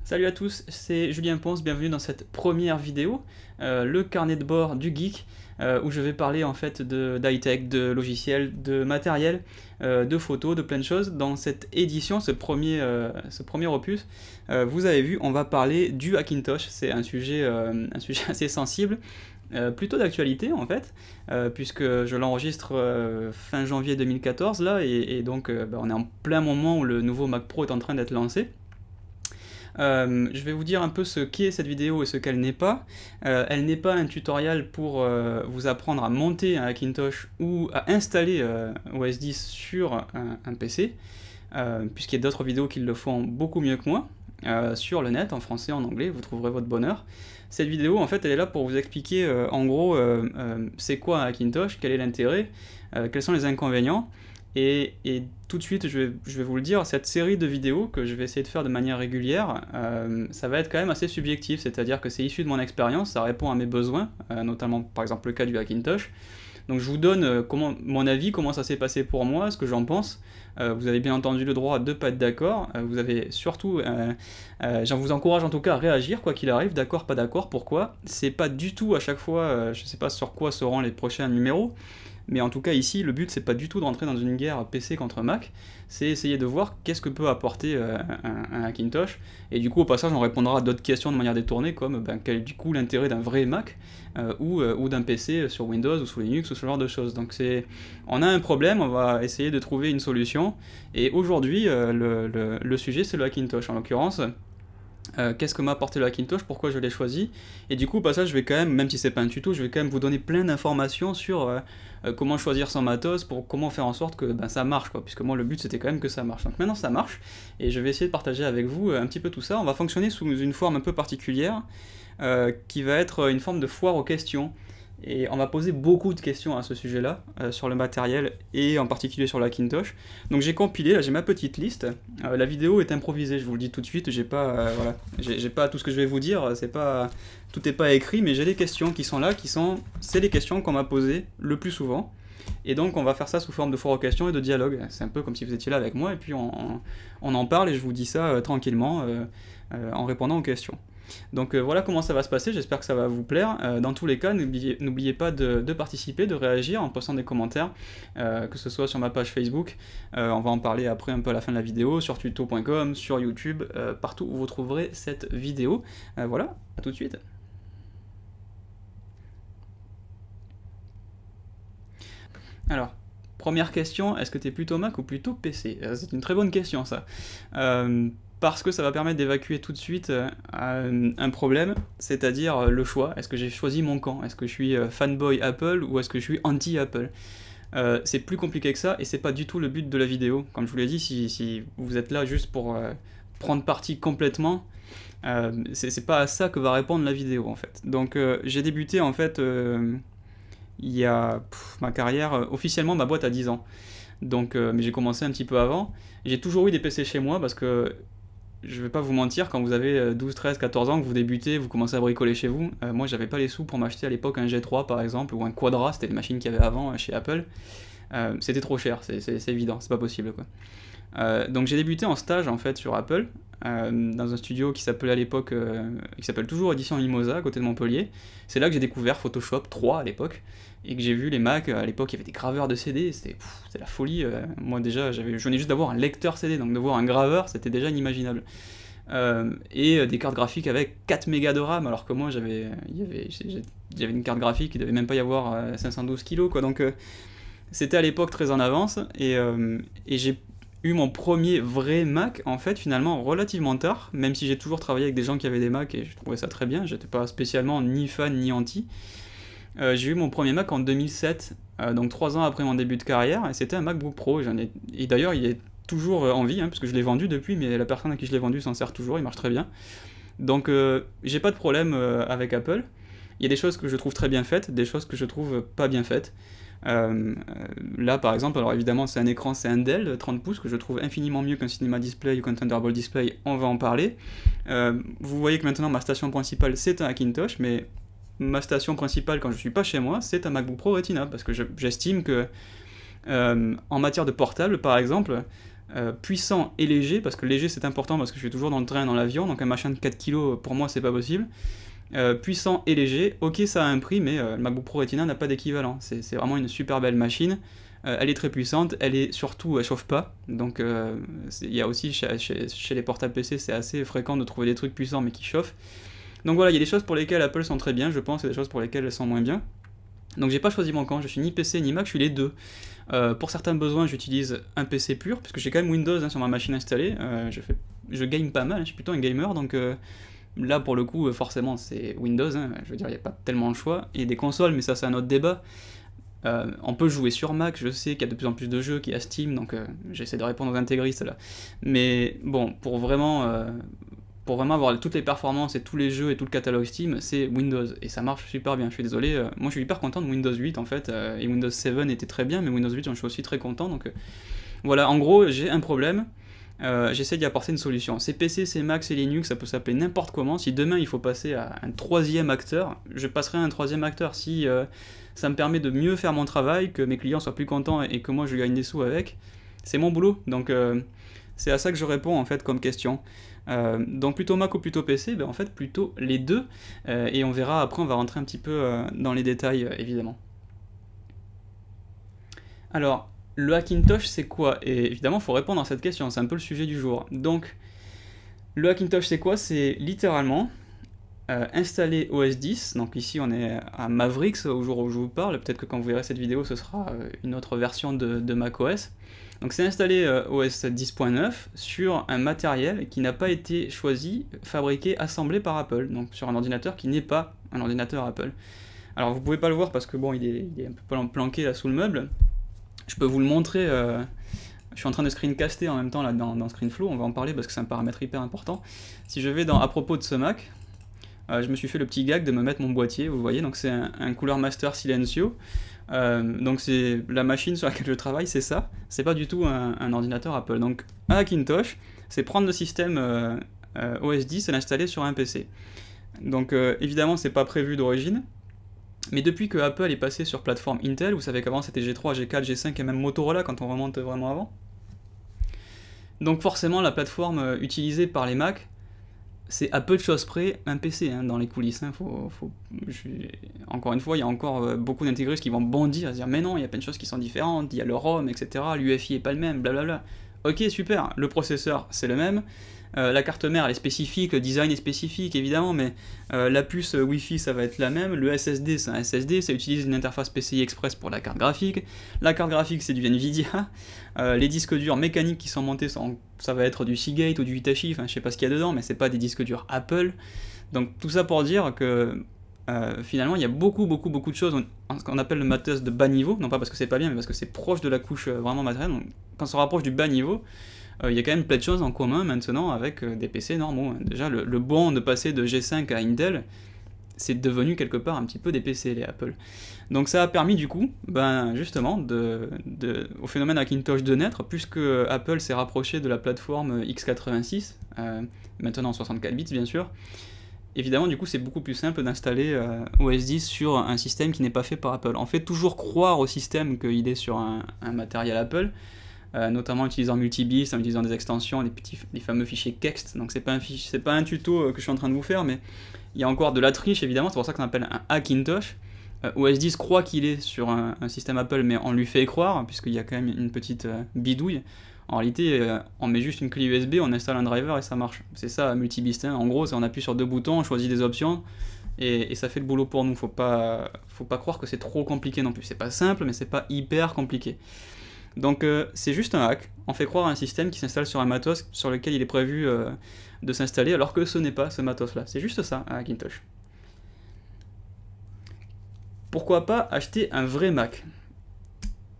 Salut à tous, c'est Julien Ponce, bienvenue dans cette première vidéo, le carnet de bord du geek, où je vais parler en fait d'high-tech, de logiciels, de matériel, de photos, de plein de choses. Dans cette édition, ce premier opus, vous avez vu, on va parler du Hackintosh. C'est un sujet assez sensible, plutôt d'actualité en fait, puisque je l'enregistre fin janvier 2014 là, et donc on est en plein moment où le nouveau Mac Pro est en train d'être lancé. Je vais vous dire un peu ce qu'est cette vidéo et ce qu'elle n'est pas. Elle n'est pas un tutoriel pour vous apprendre à monter un Hackintosh ou à installer OS X sur un PC, puisqu'il y a d'autres vidéos qui le font beaucoup mieux que moi, sur le net, en français, en anglais, vous trouverez votre bonheur. Cette vidéo, en fait, elle est là pour vous expliquer, en gros, c'est quoi un Hackintosh, quel est l'intérêt, quels sont les inconvénients. Et tout de suite, je vais vous le dire, cette série de vidéos que je vais essayer de faire de manière régulière, ça va être quand même assez subjectif, c'est-à-dire que c'est issu de mon expérience, ça répond à mes besoins, notamment par exemple le cas du Hackintosh. Donc je vous donne mon avis, comment ça s'est passé pour moi, ce que j'en pense. Vous avez bien entendu le droit de ne pas être d'accord, vous avez surtout, j'en vous encourage en tout cas à réagir, quoi qu'il arrive, d'accord, pas d'accord, pourquoi. C'est pas du tout à chaque fois, je sais pas sur quoi seront les prochains numéros, mais en tout cas ici, le but c'est pas du tout de rentrer dans une guerre PC contre Mac, c'est essayer de voir qu'est-ce que peut apporter un Hackintosh, et du coup au passage on répondra à d'autres questions de manière détournée, comme quel est du coup l'intérêt d'un vrai Mac, ou d'un PC sur Windows ou sous Linux ou ce genre de choses. Donc on a un problème, on va essayer de trouver une solution, et aujourd'hui le sujet c'est le Hackintosh en l'occurrence. Qu'est-ce que m'a apporté le Hackintosh, pourquoi je l'ai choisi, et du coup au passage je vais quand même si c'est pas un tuto, je vais quand même vous donner plein d'informations sur comment choisir son matos, pour comment faire en sorte que ça marche, quoi, puisque moi le but c'était quand même que ça marche. Donc maintenant ça marche, et je vais essayer de partager avec vous un petit peu tout ça. On va fonctionner sous une forme un peu particulière, qui va être une forme de foire aux questions. Et on va poser beaucoup de questions à ce sujet-là, sur le matériel et en particulier sur la Hackintosh. Donc j'ai compilé, là j'ai ma petite liste. La vidéo est improvisée, je vous le dis tout de suite, j'ai pas tout ce que je vais vous dire, tout n'est pas écrit, mais j'ai des questions qui sont là, c'est les questions qu'on m'a posées le plus souvent. Et donc on va faire ça sous forme de foire aux questions et de dialogue. C'est un peu comme si vous étiez là avec moi, et puis on en parle et je vous dis ça tranquillement, en répondant aux questions. Donc voilà comment ça va se passer, j'espère que ça va vous plaire. Dans tous les cas, n'oubliez pas de participer, de réagir en postant des commentaires, que ce soit sur ma page Facebook, on va en parler après un peu à la fin de la vidéo, sur tuto.com, sur YouTube, partout où vous trouverez cette vidéo. Voilà, à tout de suite. Alors, première question, est-ce que tu es plutôt Mac ou plutôt PC? C'est une très bonne question ça. Parce que ça va permettre d'évacuer tout de suite un problème, c'est-à-dire le choix. Est-ce que j'ai choisi mon camp? Est-ce que je suis fanboy Apple ou est-ce que je suis anti-Apple? C'est plus compliqué que ça, et c'est pas du tout le but de la vidéo. Comme je vous l'ai dit, si vous êtes là juste pour prendre parti complètement, c'est pas à ça que va répondre la vidéo en fait. Donc j'ai débuté en fait, il y a ma carrière, officiellement ma boîte a 10 ans. Donc, mais j'ai commencé un petit peu avant. J'ai toujours eu des PC chez moi parce que, je vais pas vous mentir, quand vous avez 12, 13, 14 ans, que vous débutez, vous commencez à bricoler chez vous. Moi j'avais pas les sous pour m'acheter à l'époque un G3 par exemple, ou un Quadra, c'était les machines qu'il y avait avant chez Apple. C'était trop cher, c'est évident, c'est pas possible quoi. Donc j'ai débuté en stage en fait sur Apple, dans un studio qui s'appelait à l'époque, qui s'appelle toujours Édition Mimosa, à côté de Montpellier. C'est là que j'ai découvert Photoshop 3 à l'époque, et que j'ai vu les Macs. À l'époque il y avait des graveurs de CD, c'était la folie. Moi déjà, je venais juste d'avoir un lecteur CD, donc de voir un graveur, c'était déjà inimaginable. Et des cartes graphiques avec 4 mégas de RAM, alors que moi j'avais une carte graphique, il devait même pas y avoir 512 kilos quoi, donc c'était à l'époque très en avance, et j'ai eu mon premier vrai Mac en fait finalement relativement tard, même si j'ai toujours travaillé avec des gens qui avaient des Macs et je trouvais ça très bien, j'étais pas spécialement ni fan ni anti. J'ai eu mon premier Mac en 2007, donc 3 ans après mon début de carrière, et c'était un MacBook Pro, et d'ailleurs il est toujours en vie, parce que je l'ai vendu depuis, mais la personne à qui je l'ai vendu s'en sert toujours, il marche très bien. Donc j'ai pas de problème avec Apple. Il y a des choses que je trouve très bien faites, des choses que je trouve pas bien faites. Là par exemple, alors évidemment c'est un écran, c'est un Dell 30 pouces que je trouve infiniment mieux qu'un Cinema Display ou qu'un Thunderbolt Display, on va en parler. Vous voyez que maintenant ma station principale c'est un Hackintosh, mais ma station principale quand je suis pas chez moi, c'est un MacBook Pro Retina, parce que j'estime que en matière de portable, par exemple, puissant et léger, parce que léger c'est important parce que je suis toujours dans le train, dans l'avion, donc un machin de 4 kg pour moi c'est pas possible. Puissant et léger, ok ça a un prix, mais le MacBook Pro Retina n'a pas d'équivalent. C'est vraiment une super belle machine. Elle est très puissante, elle chauffe pas, donc il y a aussi chez les portables PC, c'est assez fréquent de trouver des trucs puissants mais qui chauffent. Donc voilà, il y a des choses pour lesquelles Apple sont très bien, je pense, et des choses pour lesquelles elles sont moins bien. Donc j'ai pas choisi mon camp, je suis ni PC ni Mac, je suis les deux. Pour certains besoins, j'utilise un PC pur, parce que j'ai quand même Windows sur ma machine installée, je game pas mal, je suis plutôt un gamer, donc là pour le coup, forcément c'est Windows, je veux dire, il n'y a pas tellement de choix, et des consoles, mais ça c'est un autre débat. On peut jouer sur Mac, je sais qu'il y a de plus en plus de jeux, qu'il y a Steam, donc j'essaie de répondre aux intégristes là. Mais bon, pour vraiment avoir toutes les performances et tous les jeux et tout le catalogue Steam, c'est Windows, et ça marche super bien, je suis désolé. Moi je suis hyper content de Windows 8 en fait, et Windows 7 était très bien, mais Windows 8 j'en suis aussi très content, donc voilà, en gros j'ai un problème, j'essaie d'y apporter une solution. C'est PC, c'est Mac, c'est Linux, ça peut s'appeler n'importe comment. Si demain il faut passer à un troisième acteur, je passerai à un troisième acteur. Si ça me permet de mieux faire mon travail, que mes clients soient plus contents et que moi je gagne des sous avec, c'est mon boulot. Donc c'est à ça que je réponds en fait comme question. Donc plutôt Mac ou plutôt PC, en fait plutôt les deux, et on verra après, on va rentrer un petit peu dans les détails évidemment. Alors, le Hackintosh c'est quoi? Et évidemment il faut répondre à cette question, c'est un peu le sujet du jour. Donc le Hackintosh c'est quoi? C'est littéralement installer OS 10, donc ici on est à Mavericks au jour où je vous parle, peut-être que quand vous verrez cette vidéo ce sera une autre version de macOS. Donc c'est installer OS 10.9 sur un matériel qui n'a pas été choisi, fabriqué, assemblé par Apple, donc sur un ordinateur qui n'est pas un ordinateur Apple. Alors vous pouvez pas le voir parce que bon il est un peu planqué là sous le meuble, je peux vous le montrer, je suis en train de screencaster en même temps là dans ScreenFlow, on va en parler parce que c'est un paramètre hyper important. Si je vais à propos de ce Mac, je me suis fait le petit gag de me mettre mon boîtier, vous voyez, donc c'est un Cooler Master Silencio. Donc c'est la machine sur laquelle je travaille, c'est ça, c'est pas du tout un ordinateur Apple. Donc un Hackintosh, c'est prendre le système OS 10 et l'installer sur un PC. Donc évidemment c'est pas prévu d'origine, mais depuis que Apple est passé sur plateforme Intel, vous savez qu'avant c'était G3, G4, G5 et même Motorola quand on remonte vraiment avant. Donc forcément la plateforme utilisée par les Mac, c'est à peu de choses près un PC dans les coulisses. Encore une fois, il y a encore beaucoup d'intégristes qui vont bondir, à se dire mais non, il y a plein de choses qui sont différentes, il y a le ROM, etc. L'UEFI est pas le même, blablabla. Ok, super, le processeur c'est le même, la carte mère elle est spécifique, le design est spécifique évidemment, mais la puce Wi-Fi ça va être la même, le SSD c'est un SSD, ça utilise une interface PCI Express pour la carte graphique, la carte graphique c'est du Nvidia, les disques durs mécaniques qui sont montés, ça va être du Seagate ou du Hitachi, enfin je sais pas ce qu'il y a dedans, mais c'est pas des disques durs Apple. Donc tout ça pour dire que finalement il y a beaucoup de choses, ce qu'on appelle le matos de bas niveau, non pas parce que c'est pas bien, mais parce que c'est proche de la couche vraiment matérielle. Donc, quand on se rapproche du bas niveau, il y a quand même plein de choses en commun maintenant avec des PC normaux. Déjà le bon de passer de G5 à Intel, c'est devenu quelque part un petit peu des PC les Apple. Donc ça a permis du coup, justement, au phénomène Hackintosh de naître, puisque Apple s'est rapproché de la plateforme x86, maintenant en 64 bits bien sûr. Évidemment, du coup, c'est beaucoup plus simple d'installer OS 10 sur un système qui n'est pas fait par Apple. On fait toujours croire au système qu'il est sur un matériel Apple, notamment en utilisant Multibis, en utilisant des extensions, les fameux fichiers Kext. Donc c'est pas un tuto que je suis en train de vous faire, mais il y a encore de la triche évidemment, c'est pour ça qu'on appelle un Hackintosh. OS 10 croit qu'il est sur un système Apple, mais on lui fait croire, puisqu'il y a quand même une petite bidouille. En réalité, on met juste une clé USB, on installe un driver et ça marche. C'est ça, Multibis. En gros, on appuie sur deux boutons, on choisit des options, et ça fait le boulot pour nous. Faut pas croire que c'est trop compliqué non plus. C'est pas simple, mais c'est pas hyper compliqué. Donc c'est juste un hack. On fait croire à un système qui s'installe sur un matos sur lequel il est prévu de s'installer, alors que ce n'est pas ce matos-là. C'est juste ça, un Hackintosh. Pourquoi pas acheter un vrai Mac?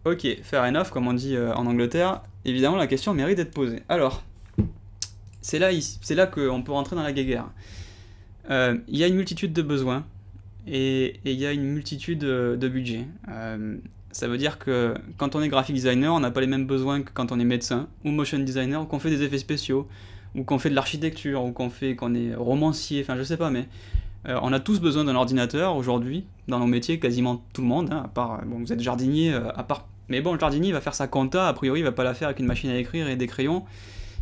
Ok, fair enough, comme on dit en Angleterre. Évidemment, la question mérite d'être posée. Alors, c'est là qu'on peut rentrer dans la guéguerre. Il y a une multitude de besoins et il y a une multitude de budgets. Ça veut dire que quand on est graphic designer, on n'a pas les mêmes besoins que quand on est médecin ou motion designer, ou qu'on fait des effets spéciaux, ou qu'on fait de l'architecture, ou qu'on est romancier, enfin je sais pas, mais On a tous besoin d'un ordinateur aujourd'hui, dans nos métiers, quasiment tout le monde, hein, à part, bon, vous êtes jardinier, à part... Mais bon, le jardinier va faire sa compta, a priori il va pas la faire avec une machine à écrire et des crayons,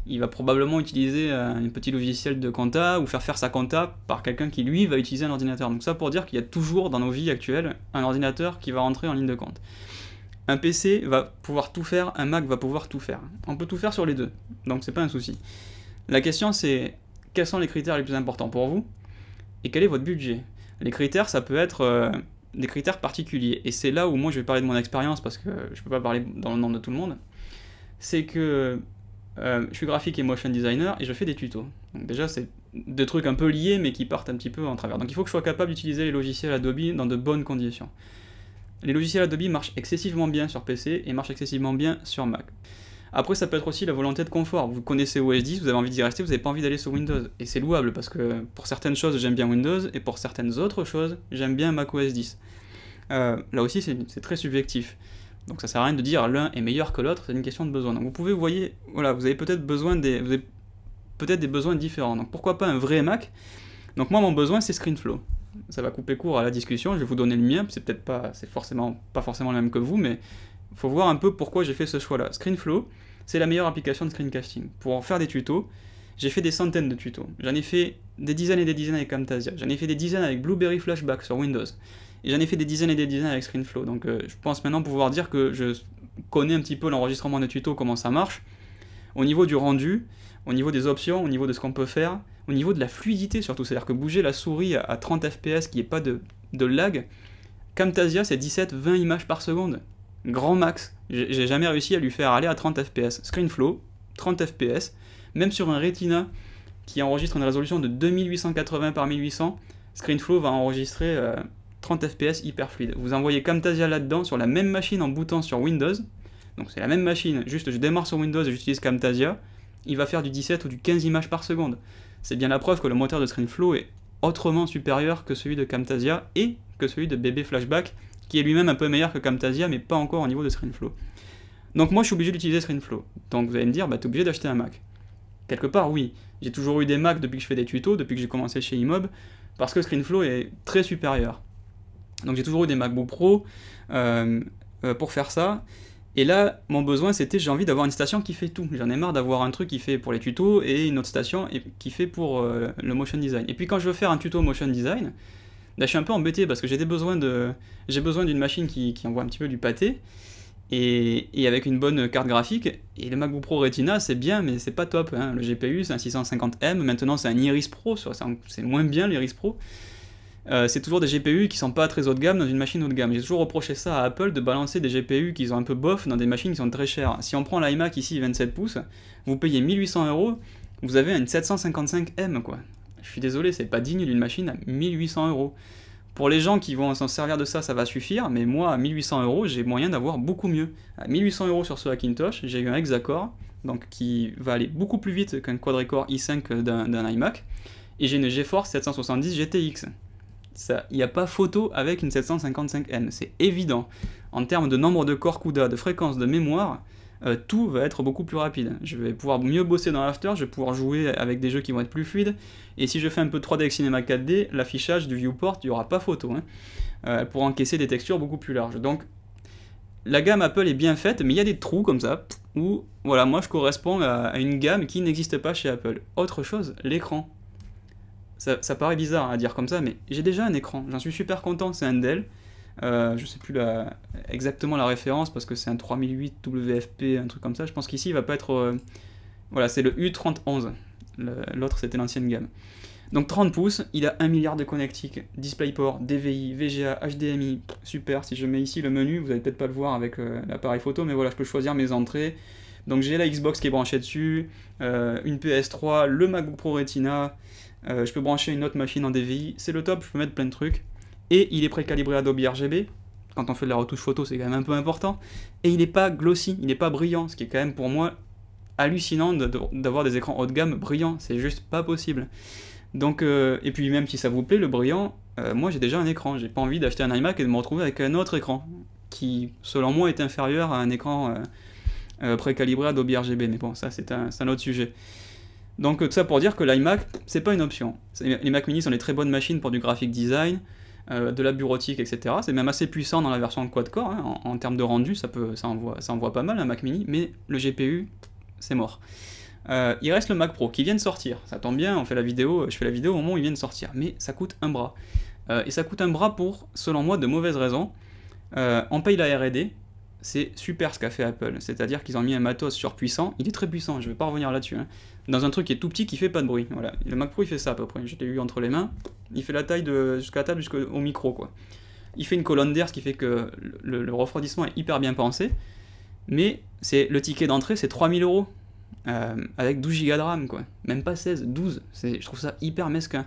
il va probablement utiliser un petit logiciel de compta, ou faire sa compta par quelqu'un qui lui va utiliser un ordinateur. Donc ça pour dire qu'il y a toujours dans nos vies actuelles un ordinateur qui va rentrer en ligne de compte. Un PC va pouvoir tout faire, un Mac va pouvoir tout faire. On peut tout faire sur les deux, donc c'est pas un souci. La question c'est, quels sont les critères les plus importants pour vous ? Et quel est votre budget ? Les critères, ça peut être des critères particuliers. Et c'est là où moi je vais parler de mon expérience, parce que je peux pas parler dans le nom de tout le monde. C'est que je suis graphique et motion designer et je fais des tutos. Donc déjà c'est des trucs un peu liés mais qui partent un petit peu en travers. Donc il faut que je sois capable d'utiliser les logiciels Adobe dans de bonnes conditions. Les logiciels Adobe marchent excessivement bien sur PC et marchent excessivement bien sur Mac. Après, ça peut être aussi la volonté de confort. Vous connaissez OS X, vous avez envie d'y rester, vous n'avez pas envie d'aller sur Windows. Et c'est louable, parce que pour certaines choses, j'aime bien Windows, et pour certaines autres choses, j'aime bien Mac OS X. Là aussi, c'est très subjectif. Donc ça sert à rien de dire l'un est meilleur que l'autre, c'est une question de besoin. Donc vous pouvez, vous voyez, voilà, vous avez peut-être des besoins différents. Donc pourquoi pas un vrai Mac ? Donc moi, mon besoin, c'est ScreenFlow. Ça va couper court à la discussion, je vais vous donner le mien, c'est peut-être pas, pas forcément le même que vous, mais il faut voir un peu pourquoi j'ai fait ce choix-là. ScreenFlow, c'est la meilleure application de screencasting. Pour faire des tutos, j'ai fait des centaines de tutos. J'en ai fait des dizaines et des dizaines avec Camtasia. J'en ai fait des dizaines avec Blueberry Flashback sur Windows. Et j'en ai fait des dizaines et des dizaines avec ScreenFlow. Donc je pense maintenant pouvoir dire que je connais un petit peu l'enregistrement des tutos, comment ça marche. Au niveau du rendu, au niveau des options, au niveau de ce qu'on peut faire, au niveau de la fluidité surtout. C'est-à-dire que bouger la souris à 30 fps, qu'il n'y ait pas de lag. Camtasia, c'est 17-20 images par seconde. Grand max. J'ai jamais réussi à lui faire aller à 30 fps. ScreenFlow, 30 fps. Même sur un Retina qui enregistre une résolution de 2880 par 1800, ScreenFlow va enregistrer 30 fps hyper fluide. Vous envoyez Camtasia là-dedans sur la même machine en bootant sur Windows. Donc c'est la même machine, juste je démarre sur Windows et j'utilise Camtasia. Il va faire du 17 ou du 15 images par seconde. C'est bien la preuve que le moteur de ScreenFlow est autrement supérieur que celui de Camtasia et que celui de BB Flashback, qui est lui-même un peu meilleur que Camtasia, mais pas encore au niveau de ScreenFlow. Donc moi je suis obligé d'utiliser ScreenFlow. Donc vous allez me dire, bah t'es obligé d'acheter un Mac. Quelque part oui, j'ai toujours eu des Macs depuis que je fais des tutos, depuis que j'ai commencé chez Imob, parce que ScreenFlow est très supérieur. Donc j'ai toujours eu des MacBook Pro pour faire ça. Et là, mon besoin c'était, j'ai envie d'avoir une station qui fait tout. J'en ai marre d'avoir un truc qui fait pour les tutos et une autre station qui fait pour le motion design. Et puis quand je veux faire un tuto motion design, là je suis un peu embêté parce que j'ai besoin d'une machine qui envoie un petit peu du pâté et avec une bonne carte graphique. Et le MacBook Pro Retina c'est bien mais c'est pas top, hein. Le GPU c'est un 650M, maintenant c'est un Iris Pro, c'est moins bien l'Iris Pro. C'est toujours des GPU qui sont pas très haut de gamme dans une machine haut de gamme. J'ai toujours reproché ça à Apple de balancer des GPU qui sont un peu bof dans des machines qui sont très chères. Si on prend l'iMac ici 27 pouces, vous payez 1800 €, vous avez une 755M quoi. Je suis désolé, c'est pas digne d'une machine à 1800 €. Pour les gens qui vont s'en servir de ça, ça va suffire, mais moi à 1800 €, j'ai moyen d'avoir beaucoup mieux. À 1800 € sur ce Hackintosh, j'ai eu un Hexacore, donc qui va aller beaucoup plus vite qu'un quadricore i5 d'un iMac, et j'ai une GeForce 770 GTX. Il n'y a pas photo avec une 755M, c'est évident. En termes de nombre de corps CUDA, de fréquence, de mémoire, tout va être beaucoup plus rapide. Je vais pouvoir mieux bosser dans After, je vais pouvoir jouer avec des jeux qui vont être plus fluides, et si je fais un peu de 3D avec Cinema 4D, l'affichage du viewport, il n'y aura pas photo. Hein. Elle pourra encaisser des textures beaucoup plus larges. Donc, la gamme Apple est bien faite, mais il y a des trous comme ça, où, voilà, moi je corresponds à une gamme qui n'existe pas chez Apple. Autre chose, l'écran. Ça paraît bizarre à dire comme ça, mais j'ai déjà un écran, j'en suis super content, c'est un Dell, je sais plus exactement la référence parce que c'est un 3008 WFP, un truc comme ça, je pense qu'ici il va pas être... voilà, c'est le U3011, l'autre c'était l'ancienne gamme. Donc 30 pouces, il a 1 milliard de connectiques, DisplayPort, DVI, VGA, HDMI, super, si je mets ici le menu, vous allez peut-être pas le voir avec l'appareil photo, mais voilà, je peux choisir mes entrées. Donc j'ai la Xbox qui est branchée dessus, une PS3, le MacBook Pro Retina, je peux brancher une autre machine en DVI, c'est le top, je peux mettre plein de trucs. Et il est précalibré Adobe RGB, quand on fait de la retouche photo c'est quand même un peu important. Et il n'est pas glossy, il n'est pas brillant, ce qui est quand même pour moi hallucinant d'avoir des écrans haut de gamme brillants, c'est juste pas possible. Donc, et puis même si ça vous plaît le brillant, moi j'ai déjà un écran, j'ai pas envie d'acheter un iMac et de me retrouver avec un autre écran, qui selon moi est inférieur à un écran précalibré Adobe RGB, mais bon ça c'est un autre sujet. Donc tout ça pour dire que l'iMac, c'est pas une option. Les Mac mini sont des très bonnes machines pour du graphic design, de la bureautique, etc. C'est même assez puissant dans la version quad-core, hein. En termes de rendu, ça envoie pas mal un Mac mini, mais le GPU, c'est mort. Il reste le Mac Pro qui vient de sortir. Ça tombe bien, je fais la vidéo au moment où il vient de sortir, mais ça coûte un bras. Et ça coûte un bras pour, selon moi, de mauvaises raisons. On paye la R&D, c'est super ce qu'a fait Apple, c'est-à-dire qu'ils ont mis un matos surpuissant, il est très puissant, je vais pas revenir là-dessus, hein, dans un truc qui est tout petit qui fait pas de bruit, voilà. Le Mac Pro il fait ça à peu près, je l'ai eu entre les mains, il fait la taille jusqu'à la table, jusqu'au micro quoi. Il fait une colonne d'air, ce qui fait que le refroidissement est hyper bien pensé, mais le ticket d'entrée c'est 3000 €, avec 12 Go de RAM quoi, même pas 16, 12, je trouve ça hyper mesquin.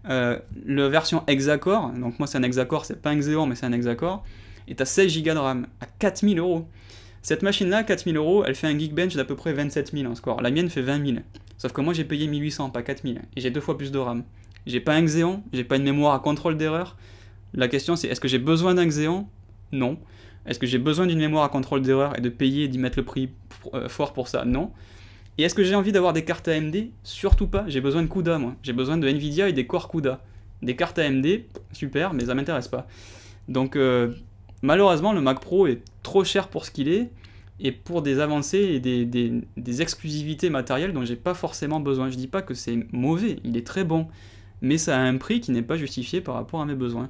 La version Hexacore, donc moi c'est un Hexacore, c'est pas un Xeon mais c'est un Hexacore, et à 16 Go de RAM, à 4000 €. Cette machine-là, 4000 €, elle fait un Geekbench d'à peu près 27 000 en score. La mienne fait 20 000. Sauf que moi, j'ai payé 1800, pas 4000. Et j'ai 2 fois plus de RAM. J'ai pas un Xeon, j'ai pas une mémoire à contrôle d'erreur. La question, c'est est-ce que j'ai besoin d'un Xeon? Non. Est-ce que j'ai besoin d'une mémoire à contrôle d'erreur et de payer et d'y mettre le prix fort pour ça? Non. Et est-ce que j'ai envie d'avoir des cartes AMD? Surtout pas. J'ai besoin de CUDA, moi. J'ai besoin de Nvidia et des Core CUDA. Des cartes AMD, super, mais ça m'intéresse pas. Donc, malheureusement, le Mac Pro est trop cher pour ce qu'il est, et pour des avancées et des exclusivités matérielles dont j'ai pas forcément besoin. Je dis pas que c'est mauvais, il est très bon, mais ça a un prix qui n'est pas justifié par rapport à mes besoins.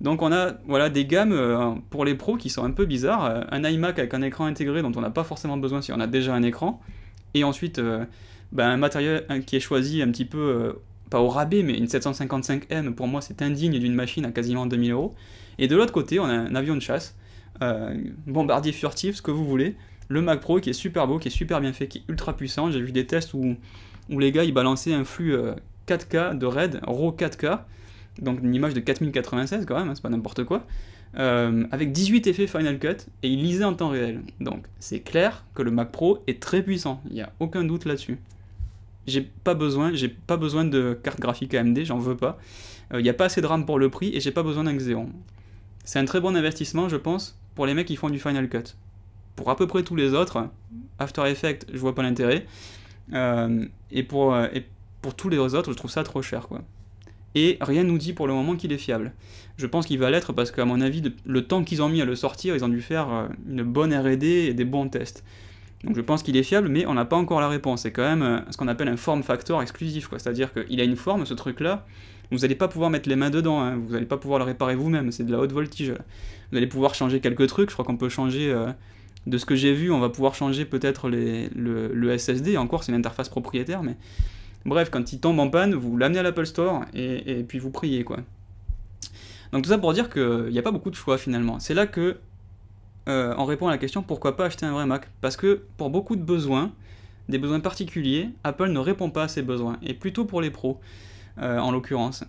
Donc on a voilà, des gammes pour les pros qui sont un peu bizarres, un iMac avec un écran intégré dont on n'a pas forcément besoin si on a déjà un écran, et ensuite un matériel qui est choisi un petit peu, pas au rabais, mais une 755M, pour moi c'est indigne d'une machine à quasiment 2000 €. Et de l'autre côté, on a un avion de chasse, bombardier furtif, ce que vous voulez, le Mac Pro qui est super beau, qui est super bien fait, qui est ultra puissant. J'ai vu des tests où les gars ils balançaient un flux 4K de RAID, RAW 4K, donc une image de 4096 quand même, hein, c'est pas n'importe quoi, avec 18 effets Final Cut, et il lisait en temps réel. Donc c'est clair que le Mac Pro est très puissant, il n'y a aucun doute là-dessus. J'ai pas besoin de carte graphique AMD, j'en veux pas. Il n'y a pas assez de RAM pour le prix, et j'ai pas besoin d'un Xeon. C'est un très bon investissement, je pense, pour les mecs qui font du Final Cut. Pour à peu près tous les autres, After Effects, je vois pas l'intérêt. Et pour tous les autres, je trouve ça trop cher, quoi. Et rien nous dit pour le moment qu'il est fiable. Je pense qu'il va l'être parce qu'à mon avis, le temps qu'ils ont mis à le sortir, ils ont dû faire une bonne R&D et des bons tests. Donc je pense qu'il est fiable, mais on n'a pas encore la réponse. C'est quand même ce qu'on appelle un form factor exclusif, quoi. C'est-à-dire qu'il a une forme, ce truc-là. Vous n'allez pas pouvoir mettre les mains dedans, hein. Vous n'allez pas pouvoir le réparer vous-même, c'est de la haute voltige. Vous allez pouvoir changer quelques trucs, je crois qu'on peut changer, de ce que j'ai vu, on va pouvoir changer peut-être le SSD, encore c'est une interface propriétaire, mais bref, quand il tombe en panne, vous l'amenez à l'Apple Store, et puis vous priez, quoi. Donc tout ça pour dire qu'il n'y a pas beaucoup de choix finalement. C'est là que on répond à la question pourquoi pas acheter un vrai Mac. Parce que pour beaucoup de besoins, des besoins particuliers, Apple ne répond pas à ces besoins, et plutôt pour les pros. En l'occurrence.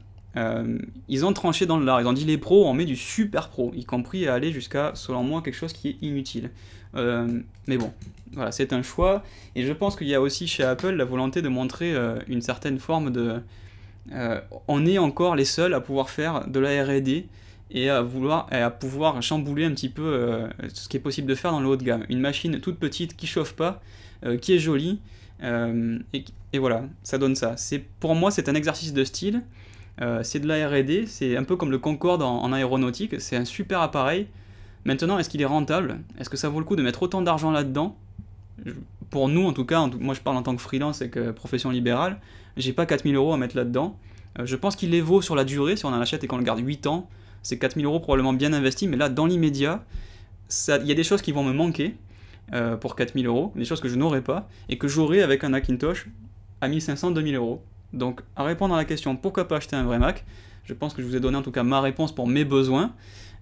Ils ont tranché dans le lard, ils ont dit les pros, on met du super pro, y compris à aller jusqu'à, selon moi, quelque chose qui est inutile. Mais bon, voilà, c'est un choix, et je pense qu'il y a aussi chez Apple la volonté de montrer une certaine forme de... on est encore les seuls à pouvoir faire de la R&D, et à pouvoir chambouler un petit peu ce qui est possible de faire dans le haut de gamme. Une machine toute petite, qui chauffe pas, qui est jolie, et voilà, ça donne ça. Pour moi, c'est un exercice de style, c'est de la R&D, c'est un peu comme le Concorde en aéronautique, c'est un super appareil. Maintenant, est-ce qu'il est rentable? Est-ce que ça vaut le coup de mettre autant d'argent là-dedans? Pour nous, en tout cas, moi je parle en tant que freelance et que profession libérale, j'ai pas 4000 € à mettre là-dedans. Je pense qu'il les vaut sur la durée, si on en achète et qu'on le garde 8 ans, c'est 4000 € probablement bien investis, mais là, dans l'immédiat, il y a des choses qui vont me manquer, pour 4000 €, des choses que je n'aurais pas, et que j'aurais avec un Macintosh à 1500-2000 €. Donc, à répondre à la question pourquoi pas acheter un vrai Mac, je pense que je vous ai donné en tout cas ma réponse pour mes besoins.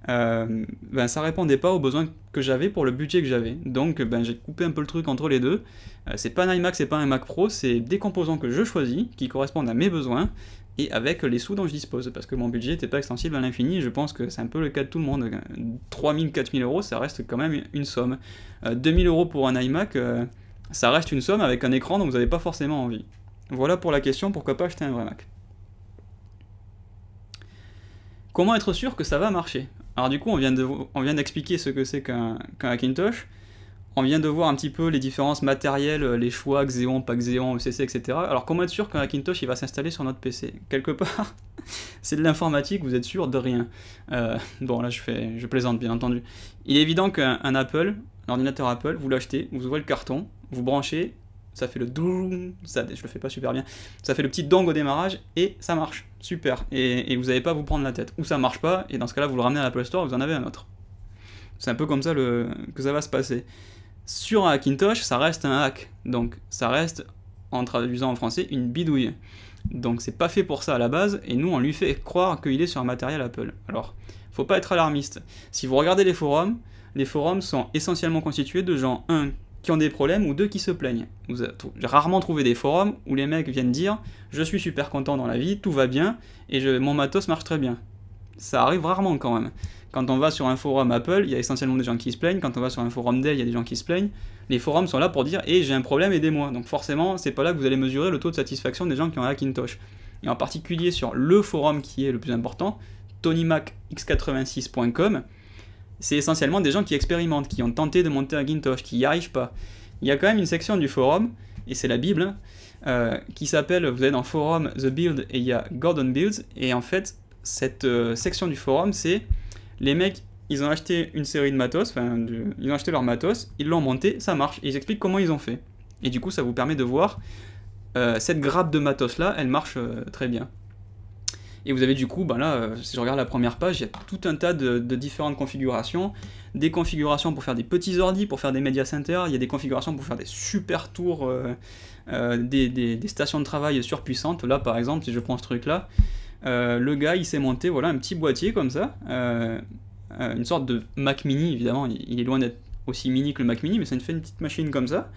Ça répondait pas aux besoins que j'avais pour le budget que j'avais. Donc, j'ai coupé un peu le truc entre les deux. C'est pas un iMac, c'est pas un Mac Pro, c'est des composants que je choisis, qui correspondent à mes besoins, et avec les sous dont je dispose, parce que mon budget n'était pas extensible à l'infini, je pense que c'est un peu le cas de tout le monde. 3000-4000 €, ça reste quand même une somme. 2000 € pour un iMac, ça reste une somme avec un écran dont vous n'avez pas forcément envie. Voilà pour la question, pourquoi pas acheter un vrai Mac. Comment être sûr que ça va marcher? Alors du coup, on vient d'expliquer ce que c'est qu'un Macintosh. on vient de voir un petit peu les différences matérielles, les choix Xeon, pas Xeon, ECC, etc. Alors comment être sûr qu'un Hackintosh il va s'installer sur notre PC? Quelque part, c'est de l'informatique, vous êtes sûr de rien. Bon là je plaisante bien entendu. Il est évident qu'un Apple, un ordinateur Apple, vous l'achetez, vous ouvrez le carton, vous branchez, ça fait le doum, ça, je le fais pas super bien, ça fait le petit dong au démarrage et ça marche, super. Et vous n'avez pas à vous prendre la tête. Ou ça marche pas, et dans ce cas-là vous le ramenez à l'Apple Store et vous en avez un autre. C'est un peu comme ça que ça va se passer. Sur un Hackintosh, ça reste un hack, donc ça reste, en traduisant en français, une bidouille. Donc c'est pas fait pour ça à la base, et nous on lui fait croire qu'il est sur un matériel Apple. Alors, faut pas être alarmiste. Si vous regardez les forums sont essentiellement constitués de gens, qui ont des problèmes, ou 2 qui se plaignent. J'ai rarement trouvé des forums où les mecs viennent dire « Je suis super content dans la vie, tout va bien, et mon matos marche très bien ». Ça arrive rarement quand même. Quand on va sur un forum Apple, il y a essentiellement des gens qui se plaignent. Quand on va sur un forum Dell, il y a des gens qui se plaignent. Les forums sont là pour dire « j'ai un problème, aidez-moi ». Donc forcément, c'est pas là que vous allez mesurer le taux de satisfaction des gens qui ont un Hackintosh. Et en particulier sur le forum qui est le plus important, TonyMacX86.com, c'est essentiellement des gens qui expérimentent, qui ont tenté de monter un Hackintosh, qui n'y arrivent pas. Il y a quand même une section du forum, et c'est la Bible, qui s'appelle, vous allez dans Forum, The Build, et il y a Gordon Builds, et en fait, cette section du forum, c'est les mecs, ils ont acheté une série de matos, ils ont acheté leur matos, ils l'ont monté, ça marche, et ils expliquent comment ils ont fait. Et du coup, ça vous permet de voir, cette grappe de matos là, elle marche très bien. Et vous avez du coup, si je regarde la première page, il y a tout un tas de différentes configurations, des configurations pour faire des petits ordis, pour faire des media centers, il y a des configurations pour faire des super tours, des stations de travail surpuissantes. Là par exemple, si je prends ce truc là, le gars il s'est monté voilà, un petit boîtier comme ça, une sorte de Mac mini, évidemment, il est loin d'être aussi mini que le Mac mini, mais ça fait une petite machine comme ça.